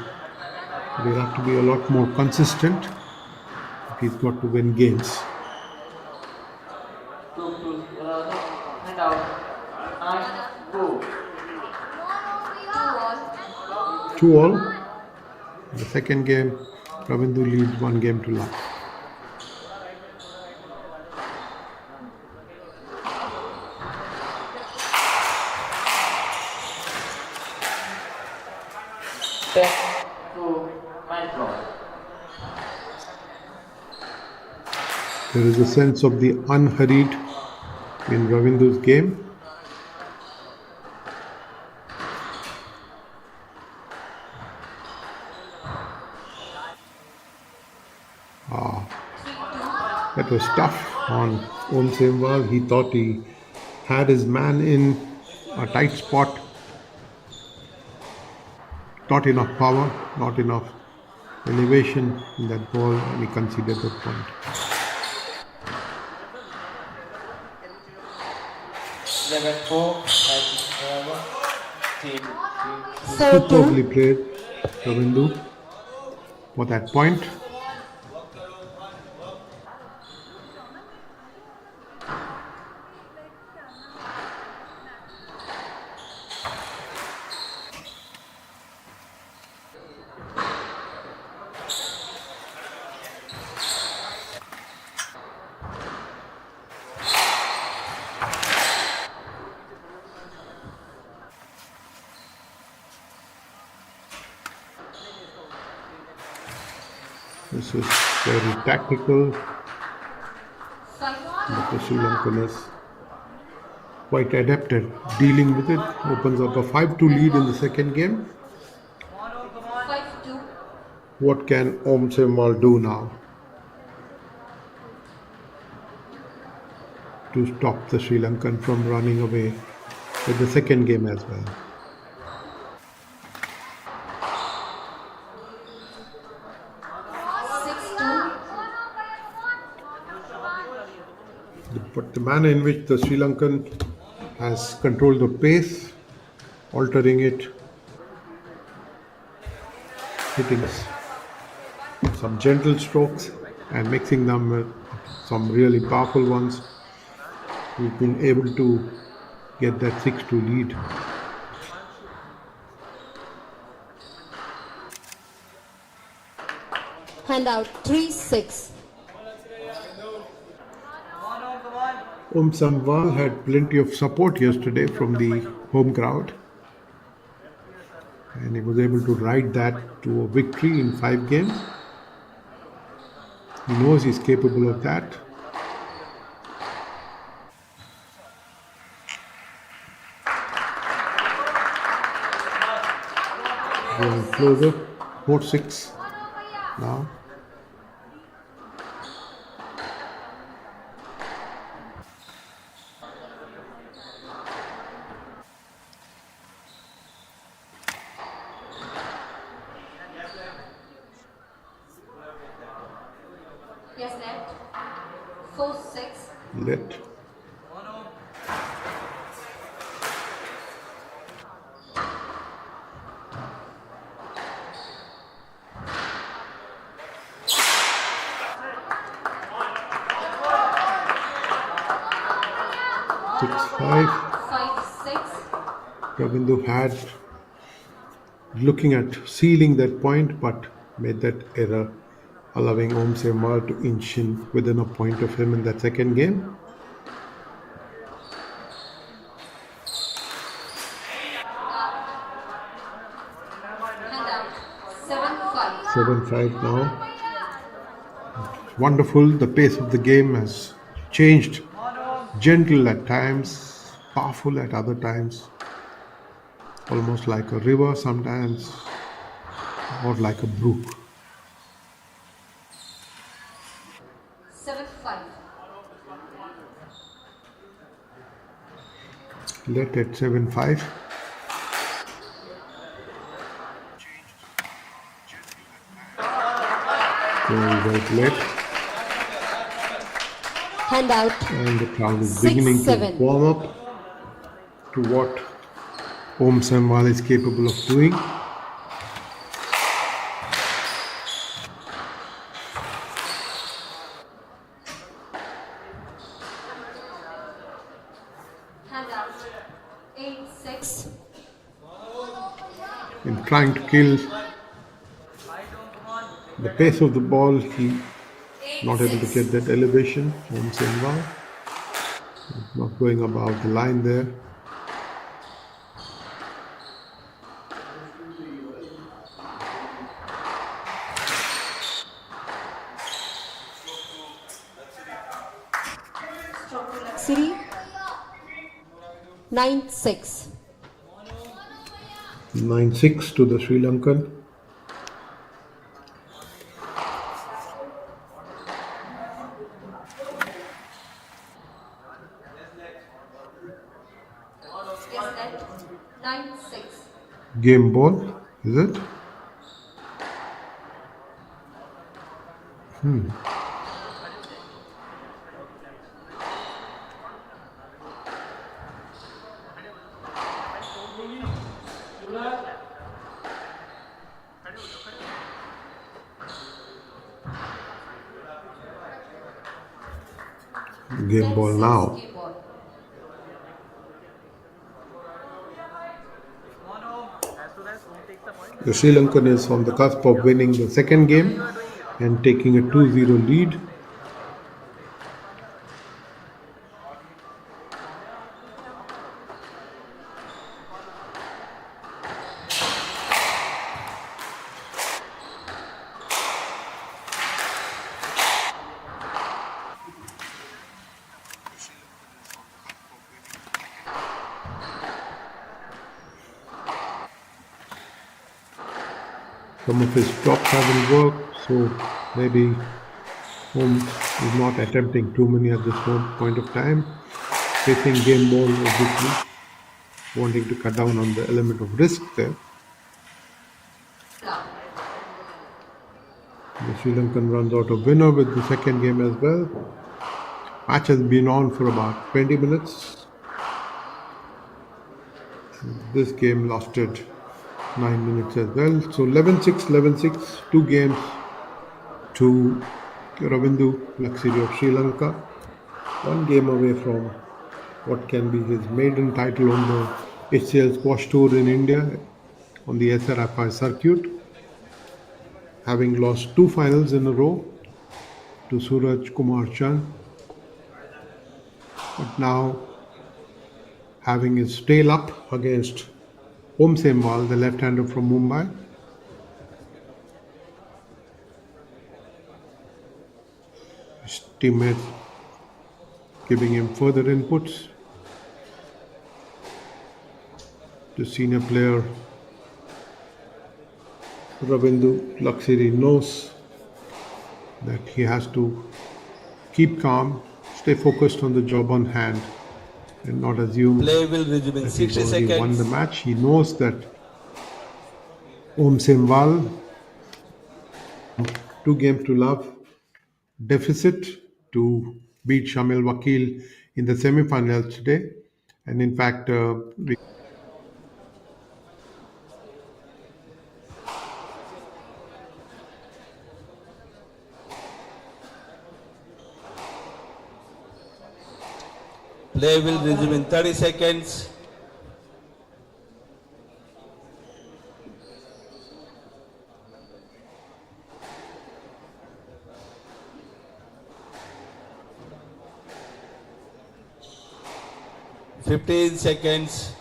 He'll have to be a lot more consistent if he's got to win games. 2-all. The second game, Ravindu leads 1 game to love. There is a sense of the unhurried in Ravindu's game. That was tough on Om Semwal. He thought he had his man in a tight spot. Not enough power, not enough elevation in that ball, and he conceded that point. Superbly played, Ravindu, for that point. This is very tactical, but the Sri Lankan is quite adept at dealing with it. Opens up a 5-2 lead in the second game. 5-2. What can Om Semwal do now to stop the Sri Lankan from running away with the second game as well? But the manner in which the Sri Lankan has controlled the pace, altering it, hitting some gentle strokes and mixing them with some really powerful ones, we've been able to get that 6-2 lead. Handout 3-6. Om Semwal had plenty of support yesterday from the home crowd, and he was able to ride that to a victory in 5 games. He knows he's capable of that. Going closer, 4-6 now. Yes, net. 4-6. Let. Five. 5-6. Ravindu had looking at sealing that point, but made that error, allowing Om Semwal to inch in within a point of him in that second game. Handout 7-5. 7-5 now. Wonderful. The pace of the game has changed. Gentle at times, powerful at other times, almost like a river sometimes, or like a brook. 7-5. Let at 7-5. Very late. Handout. And the crowd is 6-7. beginning to warm up to what Om Samwal is capable of doing. Handout. 8-6. In trying to kill the pace of the ball, he not able to get that elevation. Om Samwal not going above the line there. City. 9-6. 9-6 to the Sri Lankan. Yes, net. 9-6. Game ball, is it? Game ball now. Game ball. The Sri Lankan is on the cusp of winning the second game and taking a 2-0 lead. Some of his drops haven't worked, so maybe Om is not attempting too many at this point of time. Facing game ball, obviously, wanting to cut down on the element of risk there. The Sri Lankan runs out a winner with the second game as well. Match has been on for about 20 minutes. This game lasted 9 minutes as well. So 11-6, 11-6, 2 games to Ravindu Laksiri of Sri Lanka. 1 game away from what can be his maiden title on the HCL squash tour in India on the SRFI circuit. Having lost 2 finals in a row to Suraj Kumar Chand. But now having his tail up against Om Samwal, the left-hander from Mumbai. His teammates giving him further inputs. The senior player Ravindu Laksiri knows that he has to keep calm, stay focused on the job on hand, and not assume Play will resume in that 60 he's already won seconds. the match. He knows that Om Samwal, 2 games to love deficit to beat Shamil Wakil in the semi-finals today. And in fact, Play will resume in 30 seconds. Fifteen seconds.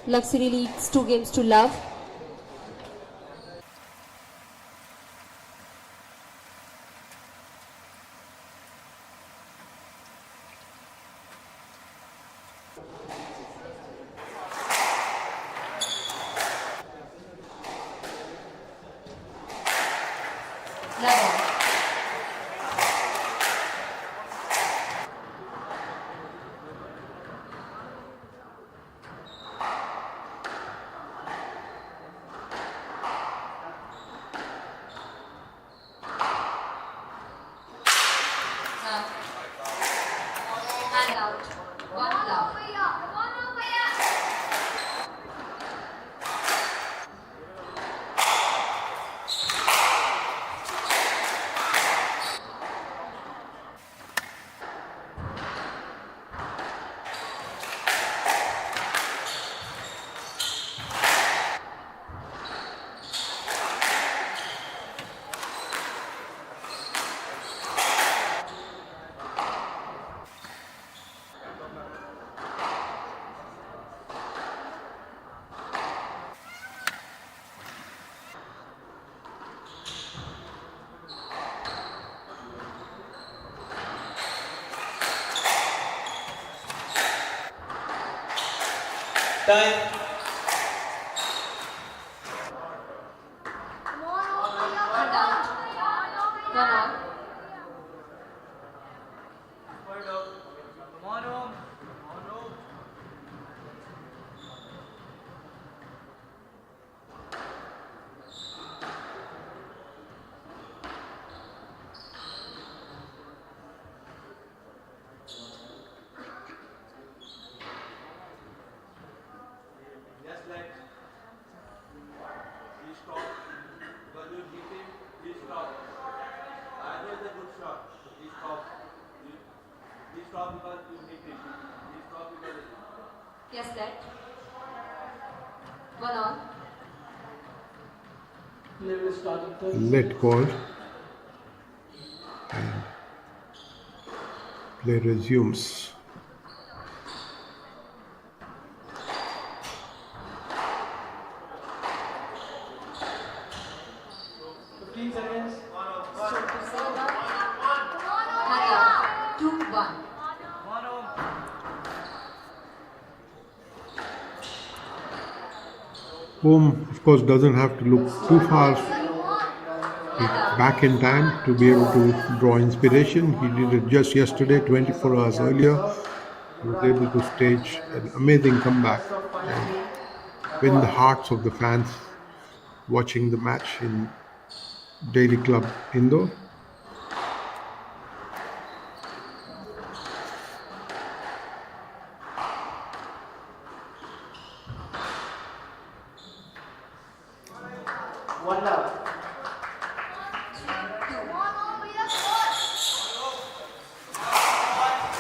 Luxury leads 2 games to love. Level. And out. 1 love. Time. And out. 1 out. Yes, let. Please stop. Because you hit him, please stop. I know it's a good shot. Please stop. Please stop because you hit him. Please stop because. Yes, let. 1 on. Play will start in 30 Let called. And play resumes. seconds. And out. 2 1. Home, of course, doesn't have to look too far back in time to be able to draw inspiration. He did it just yesterday, 24 hours earlier. He was able to stage an amazing comeback and win the hearts of the fans watching the match in Daily Club Indore. One love.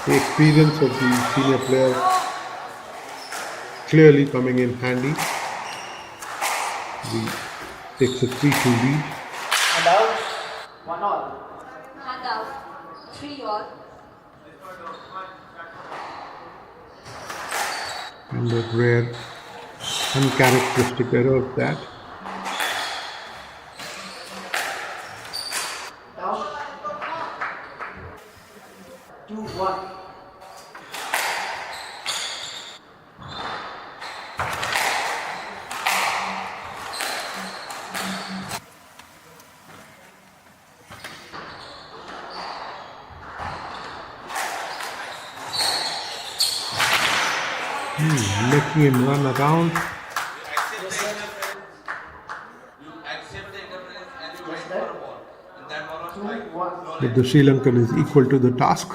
The experience of the senior player clearly coming in handy. He takes a 3-2 lead. And out. 1 all. And out. 3 all. And a rare uncharacteristic error of that. Down. 2-1. Making him run around. You accept the interference and you wait for a ball. And that ball was strike. But the Sri Lankan is equal to the task.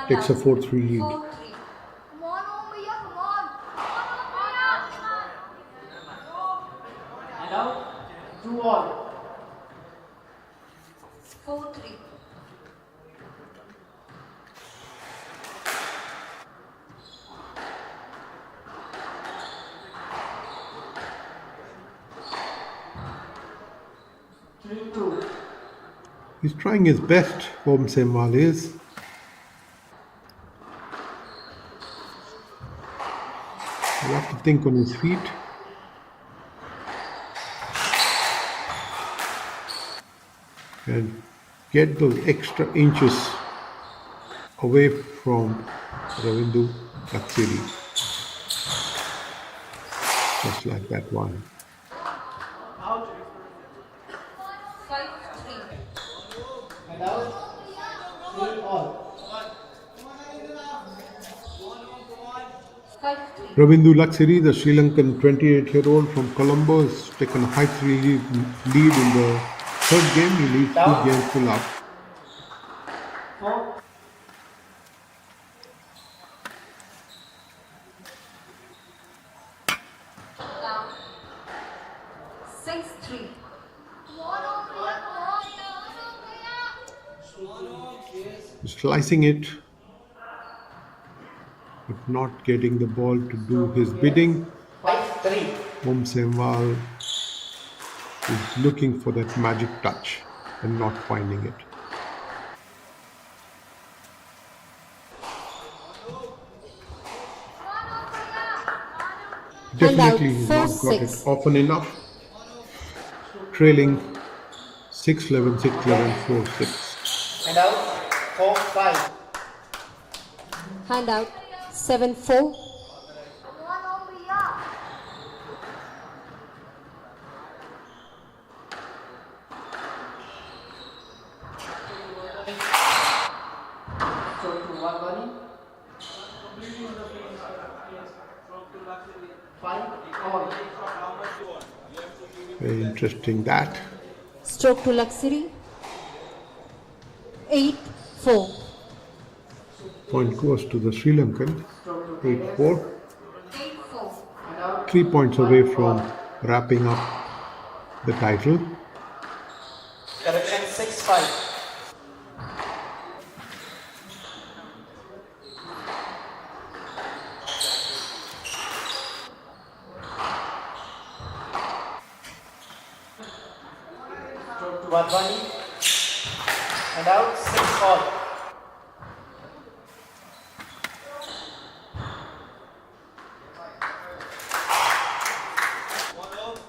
Takes a 4-3 lead. 4 3. And out. 2 all. 4 3. He's trying his best, Om Semwal is. He'll have to think on his feet. And get those extra inches away from Ravindu Laksiri. Just like that one. 5-3. And out. 3 all. 5-3. Ravindu Laksiri, the Sri Lankan 28-year-old from Colombo, has taken a high 3 lead in the third game. He leads 2 games to love. 4. Down. 6-3. Slicing it, but not getting the ball to do his bidding. 5-3. Om Semwal is looking for that magic touch and not finding it. Definitely he's not got it often enough. Trailing 6-11, 6-11, 4-6. And out. 4-5. Hand out. 7-4. Stroke to 1-1. 5 all. Very interesting that. Stroke to Laksiri. 8-4. Point goes to the Sri Lankan. 8-4. 8-4. 3 points away from wrapping up the title. Correction 6-5. Stroke to 1-1. And out. 6 all.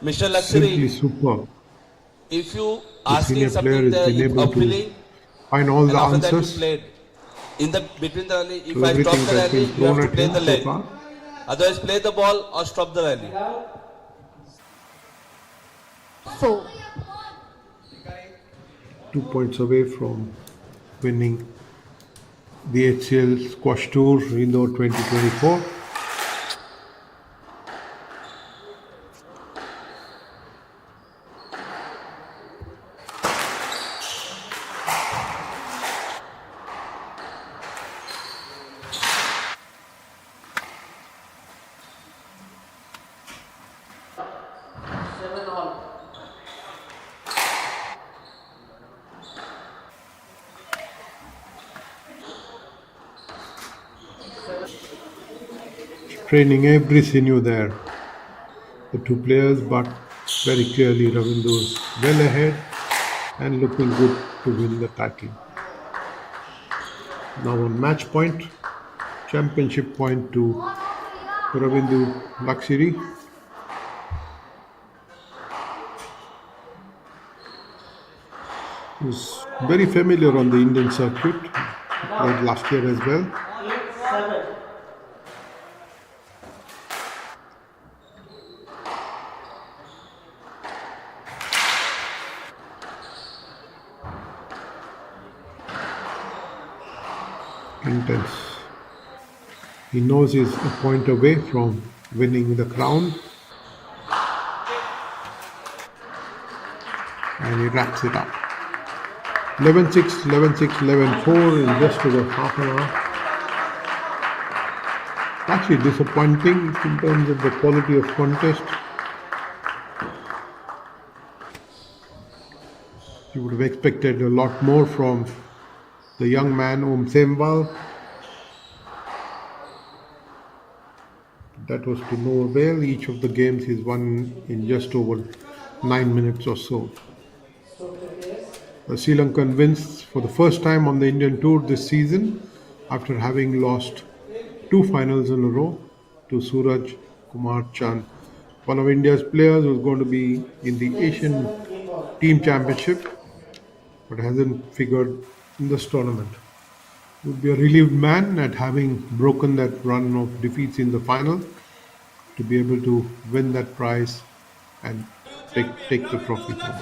Mr. Simply Laksiri, superb. if you The asking senior player something has been able uphill, to find all and the after that you answers played in the between the rally, if to I stop everything the that's rally, been you have thrown to at play him the so leg. far. Otherwise, play the ball or stop the rally. 4. 2 points away from winning the HCL Squash Tour Indore 2024. Training every sinew there, the two players, but very clearly Ravindu is well ahead and looking good to win the title. Now on match point, championship point to Ravindu Laksiri. Who's very familiar on the Indian circuit, played last year as well. 8-7. Intense. He knows he's a point away from winning the crown. And he wraps it up. 11-6, 11-6, 11-4 in just over half an hour. Actually disappointing in terms of the quality of contest. You would have expected a lot more from the young man Om Semwal. That was to no avail. Each of the games he's won in just over 9 minutes or so. The Sri Lankan wins for the first time on the Indian Tour this season after having lost 2 finals in a row to Suraj Kumar Chand, one of India's players who's going to be in the Asian Team Championship, but hasn't figured in this tournament. Would be a relieved man at having broken that run of defeats in the final to be able to win that prize and take the trophy home.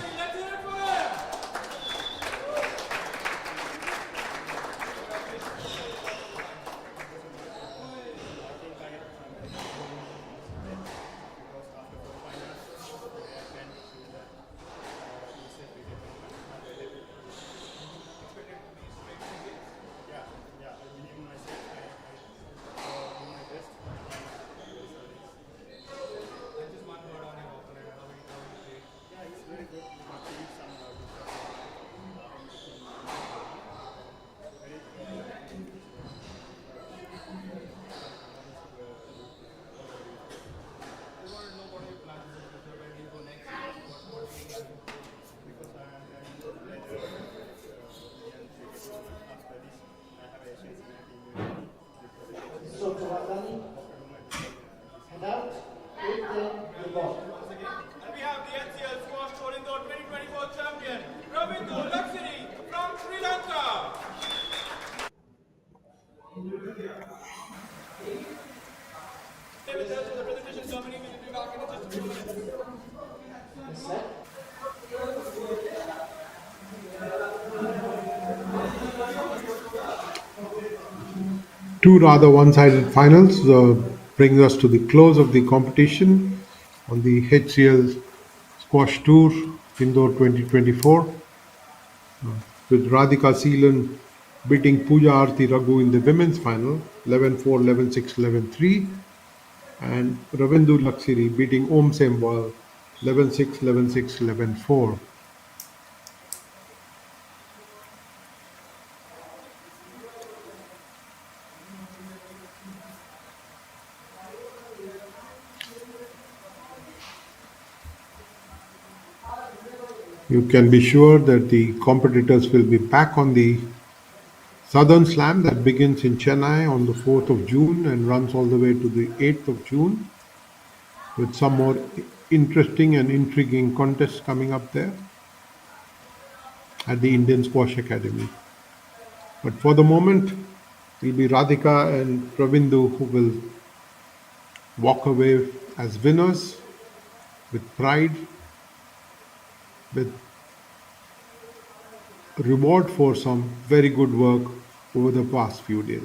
So to Wadani, and out, 8-10, the ball. And we have the HCL Squash Tour Indore 2024 champion, Ravindu Luxury from Sri Lanka. The presentation Dominic will be back in just a few minutes. Two rather one-sided finals brings us to the close of the competition on the HCL Squash Tour Indore 2024, with Radhika Seelan beating Pooja Aarti Raghu in the women's final 11-4, 11-6, 11-3, and Ravindu Laksiri beating Om Sembwal 11-6, 11-6, 11-4. You can be sure that the competitors will be back on the Southern Slam that begins in Chennai on the 4th of June and runs all the way to the 8th of June, with some more interesting and intriguing contests coming up there at the Indian Squash Academy. But for the moment, it will be Radhika and Ravindu who will walk away as winners with pride, with reward for some very good work over the past few days.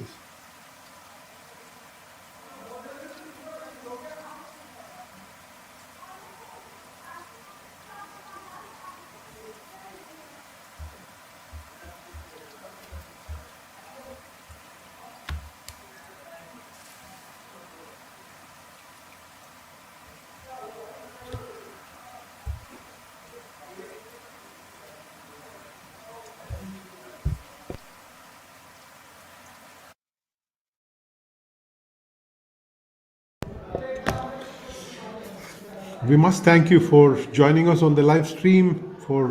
We must thank you for joining us on the live stream for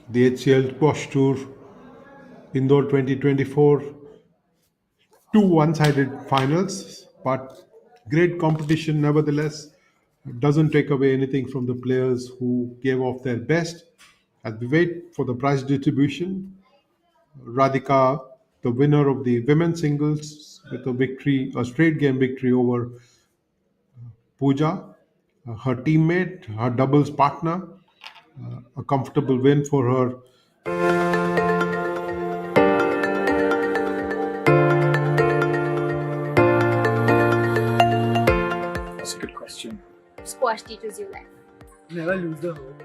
the HCL Squash Tour Indore 2024. Two one-sided finals, but great competition nevertheless. Doesn't take away anything from the players who gave off their best. As we wait for the prize distribution, Radhika, the winner of the women's singles, with a victory, a straight game victory over Pooja, her teammate, her doubles partner, a comfortable win for her. That's a good question. Squash teaches you life. Never lose the hope.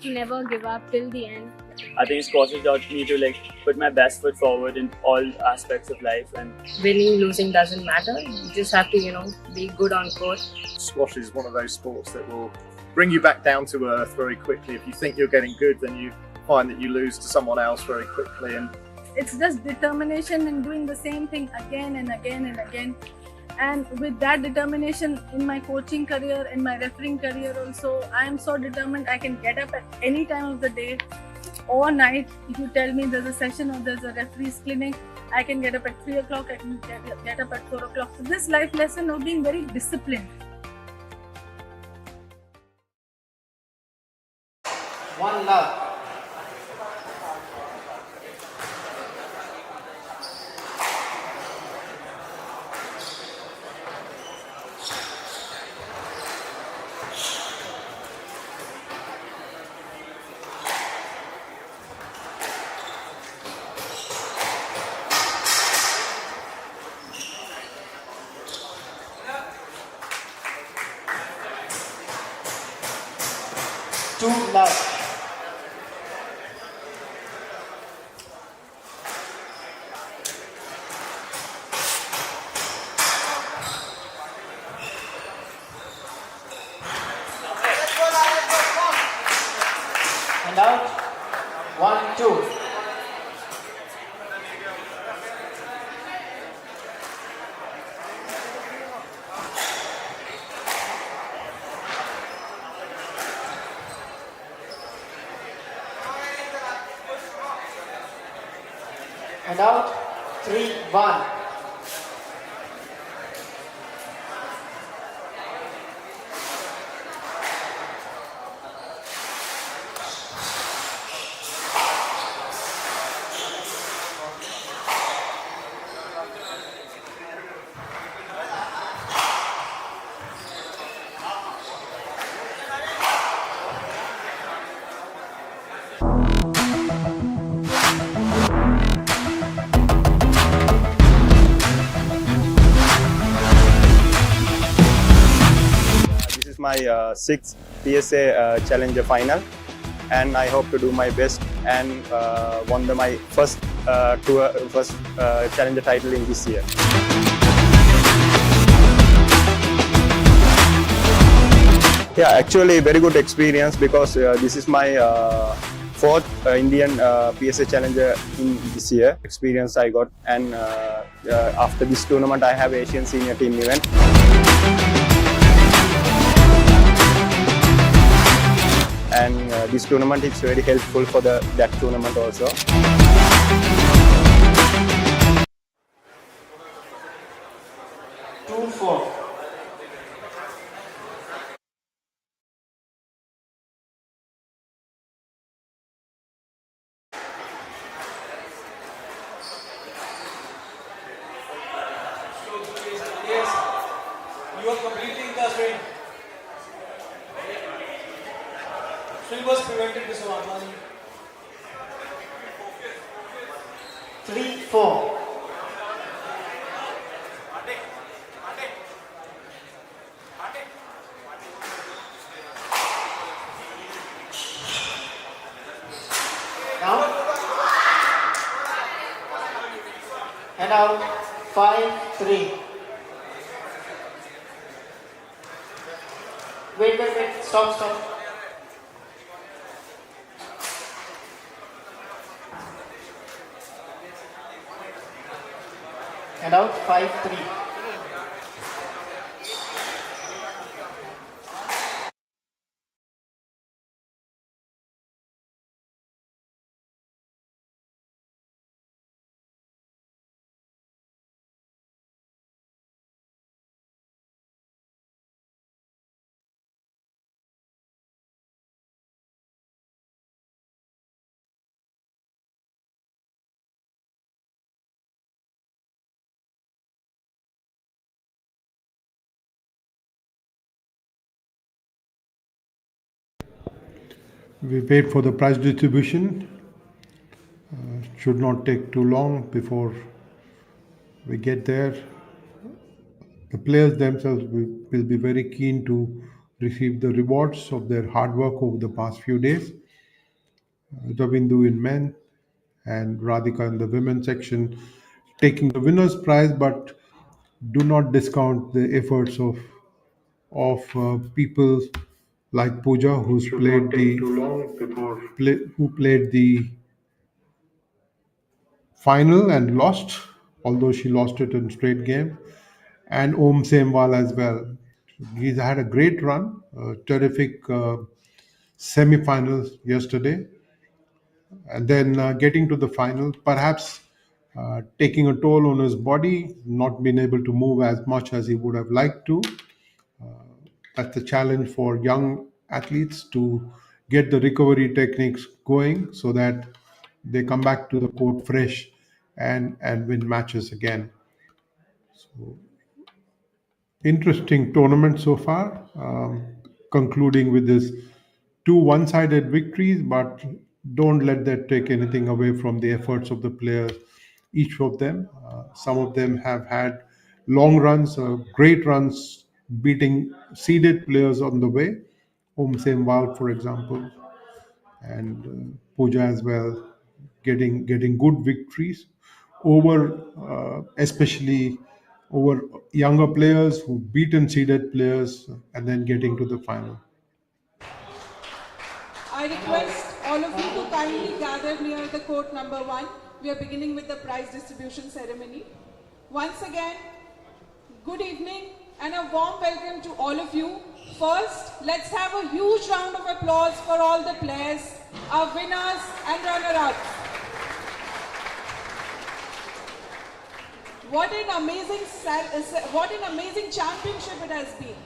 Never give up till the end. I think squash has taught me to put my best foot forward in all aspects of life, and Winning, losing doesn't matter. You just have to, be good on court. Squash is one of those sports that will bring you back down to earth very quickly. If you think you're getting good, then you find that you lose to someone else very quickly. And it's just determination and doing the same thing again and again and again. And with that determination in my coaching career and my refereeing career also, I am so determined. I can get up at any time of the day or night. If you tell me there's a session or there's a referee's clinic, I can get up at 3 o'clock, I can get up at 4 o'clock. So this life lesson of being very disciplined 1 love. Two love. And out. 1-2. And out. 3-1. This is my sixth PSA Challenger final, and I hope to do my best and won my first Challenger title in this year. Yeah, actually very good experience because this is my fourth Indian PSA Challenger in this year. Experience I got, and after this tournament I have Asian Senior Team event. And this tournament is very helpful for that tournament also. 2-4. Yes, you are completing the swing. Swing was prevented this one. 3-4. Now, and out. 5-3. Wait, stop. And out. 5-3. We wait for the prize distribution. Should not take too long before we get there. The players themselves will be very keen to receive the rewards of their hard work over the past few days. Ravindu in men and Radhika in the women's section taking the winner's prize, but do not discount the efforts of people like Pooja, who's played who played the final and lost, although she lost it in straight game, and Om Semwal as well. He's had a great run, terrific semi-finals yesterday, and then getting to the final, perhaps taking a toll on his body, not being able to move as much as he would have liked to. That's the challenge for young athletes, to get the recovery techniques going so that they come back to the court fresh and win matches again. So, interesting tournament so far, concluding with this two one-sided victories, but don't let that take anything away from the efforts of the players, each of them. Some of them have had long runs, great runs, beating seeded players on the way. Om Semwal, for example, and Pooja as well, getting good victories over, especially over younger players who've beaten seeded players and then getting to the final. I request all of you to kindly gather near the court number 1. We are beginning with the prize distribution ceremony. Once again, good evening and a warm welcome to all of you. First, let's have a huge round of applause for all the players, our winners and runner-ups. What an amazing championship it has been.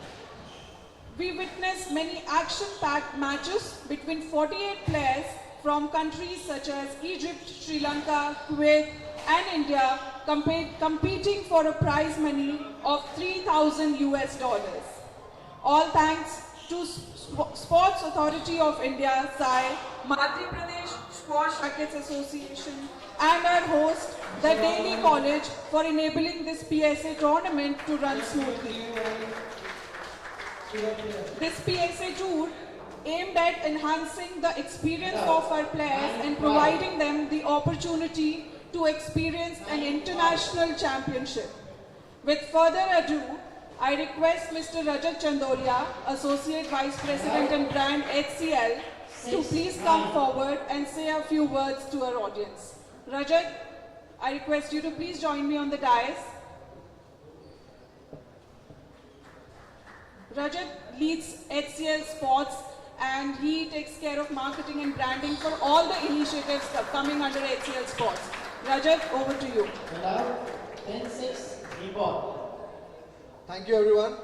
We witnessed many action-packed matches between 48 players from countries such as Egypt, Sri Lanka, Kuwait and India competing for a prize money of $3,000 US. All thanks to Sports Authority of India, SAI, Madhya Pradesh Squash Rackets Association and our host, the Delhi College, for enabling this PSA tournament to run smoothly. This PSA tour aimed at enhancing the experience of our players and providing them the opportunity to experience an international championship. With further ado, I request Mr. Rajat Chandolia, Associate Vice President and Brand HCL, to please come forward and say a few words to our audience. Rajat, I request you to please join me on the dais. Rajat leads HCL Sports and he takes care of marketing and branding for all the initiatives coming under HCL Sports. Rajat, over to you. 10-6, rebound. Thank you, everyone.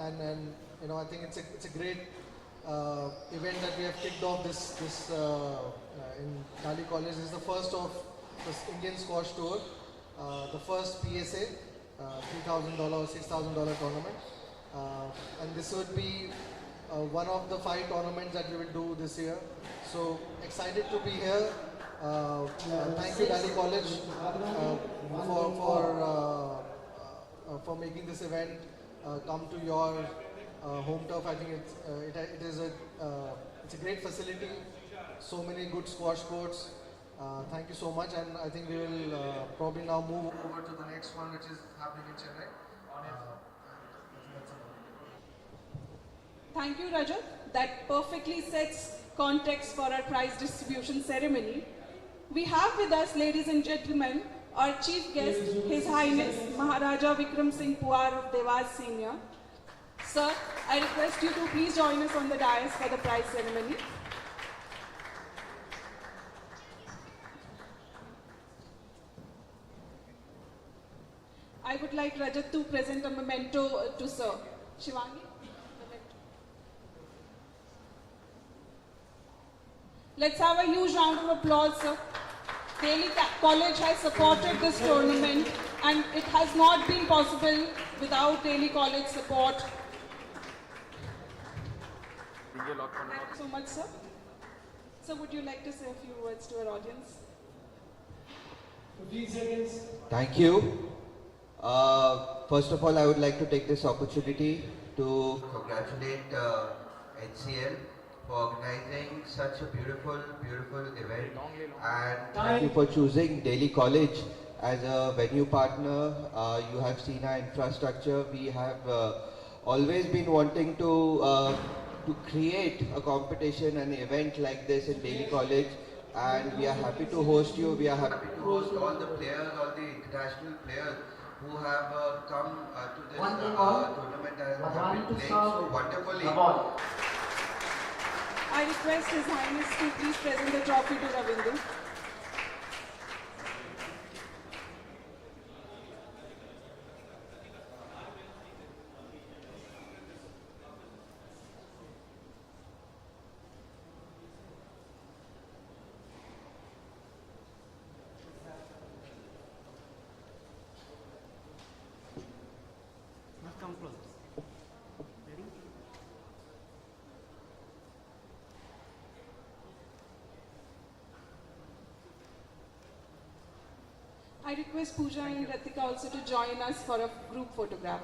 And you know, I think it's a great event that we have kicked off this in Delhi College. This is the first of this Indian Squash Tour, the first PSA, $3,000, $6,000 tournament. And this would be one of the 5 tournaments that we will do this year. So excited to be here. Thank you, Delhi College, for making this event come to your home turf. I think it's a great facility. So many good squash courts. Thank you so much, and I think we will probably now move over to the next one, which is happening in Chennai. Thank you, Rajat. That perfectly sets context for our prize distribution ceremony. We have with us, ladies and gentlemen, our chief guest, His Highness Maharaja Vikram Singh Puar of Dewas Senior. Sir, I request you to please join us on the dais for the prize ceremony. I would like Rajat to present a memento to Sir. Shivangi? Let's have a huge round of applause, sir. Delhi College has supported this tournament and it has not been possible without Delhi College support. Thank you so much, sir. Sir, would you like to say a few words to our audience? 15 seconds. Thank you. First of all, I would like to take this opportunity to congratulate HCL for organizing such a beautiful event, and thank you for choosing Delhi College as a venue partner. You have seen our infrastructure. We have always been wanting to create a competition, an event like this in Delhi College, and we are happy to host you. We are happy to host all the players, all the international players who have come to this tournament and have been playing so wonderfully. I request His Highness to please present the trophy to Ravindu. I request Pooja and Ratika also to join us for a group photograph.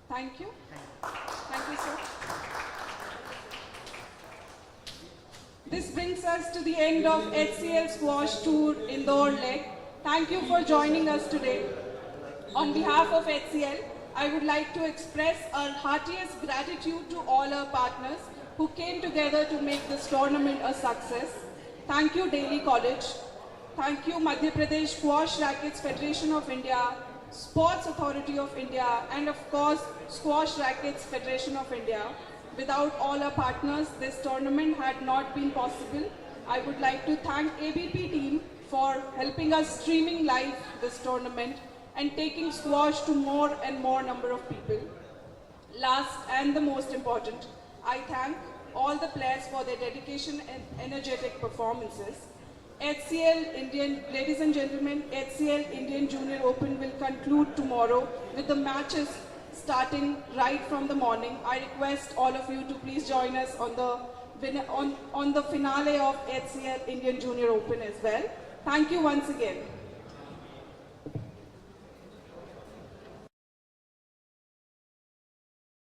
Thank you. Thank you, sir. This brings us to the end of HCL Squash Tour Indore leg. Thank you for joining us today. On behalf of HCL, I would like to express our heartiest gratitude to all our partners who came together to make this tournament a success. Thank you, Delhi College. Thank you, Madhya Pradesh Squash Rackets Federation of India, Sports Authority of India, and of course, Squash Rackets Federation of India. Without all our partners, this tournament had not been possible. I would like to thank ABP team for helping us streaming live this tournament and taking squash to more and more number of people. Last and the most important, I thank all the players for their dedication and energetic performances. Ladies and gentlemen, HCL Indian Junior Open will conclude tomorrow with the matches starting right from the morning. I request all of you to please join us on the finale of HCL Indian Junior Open as well. Thank you once again.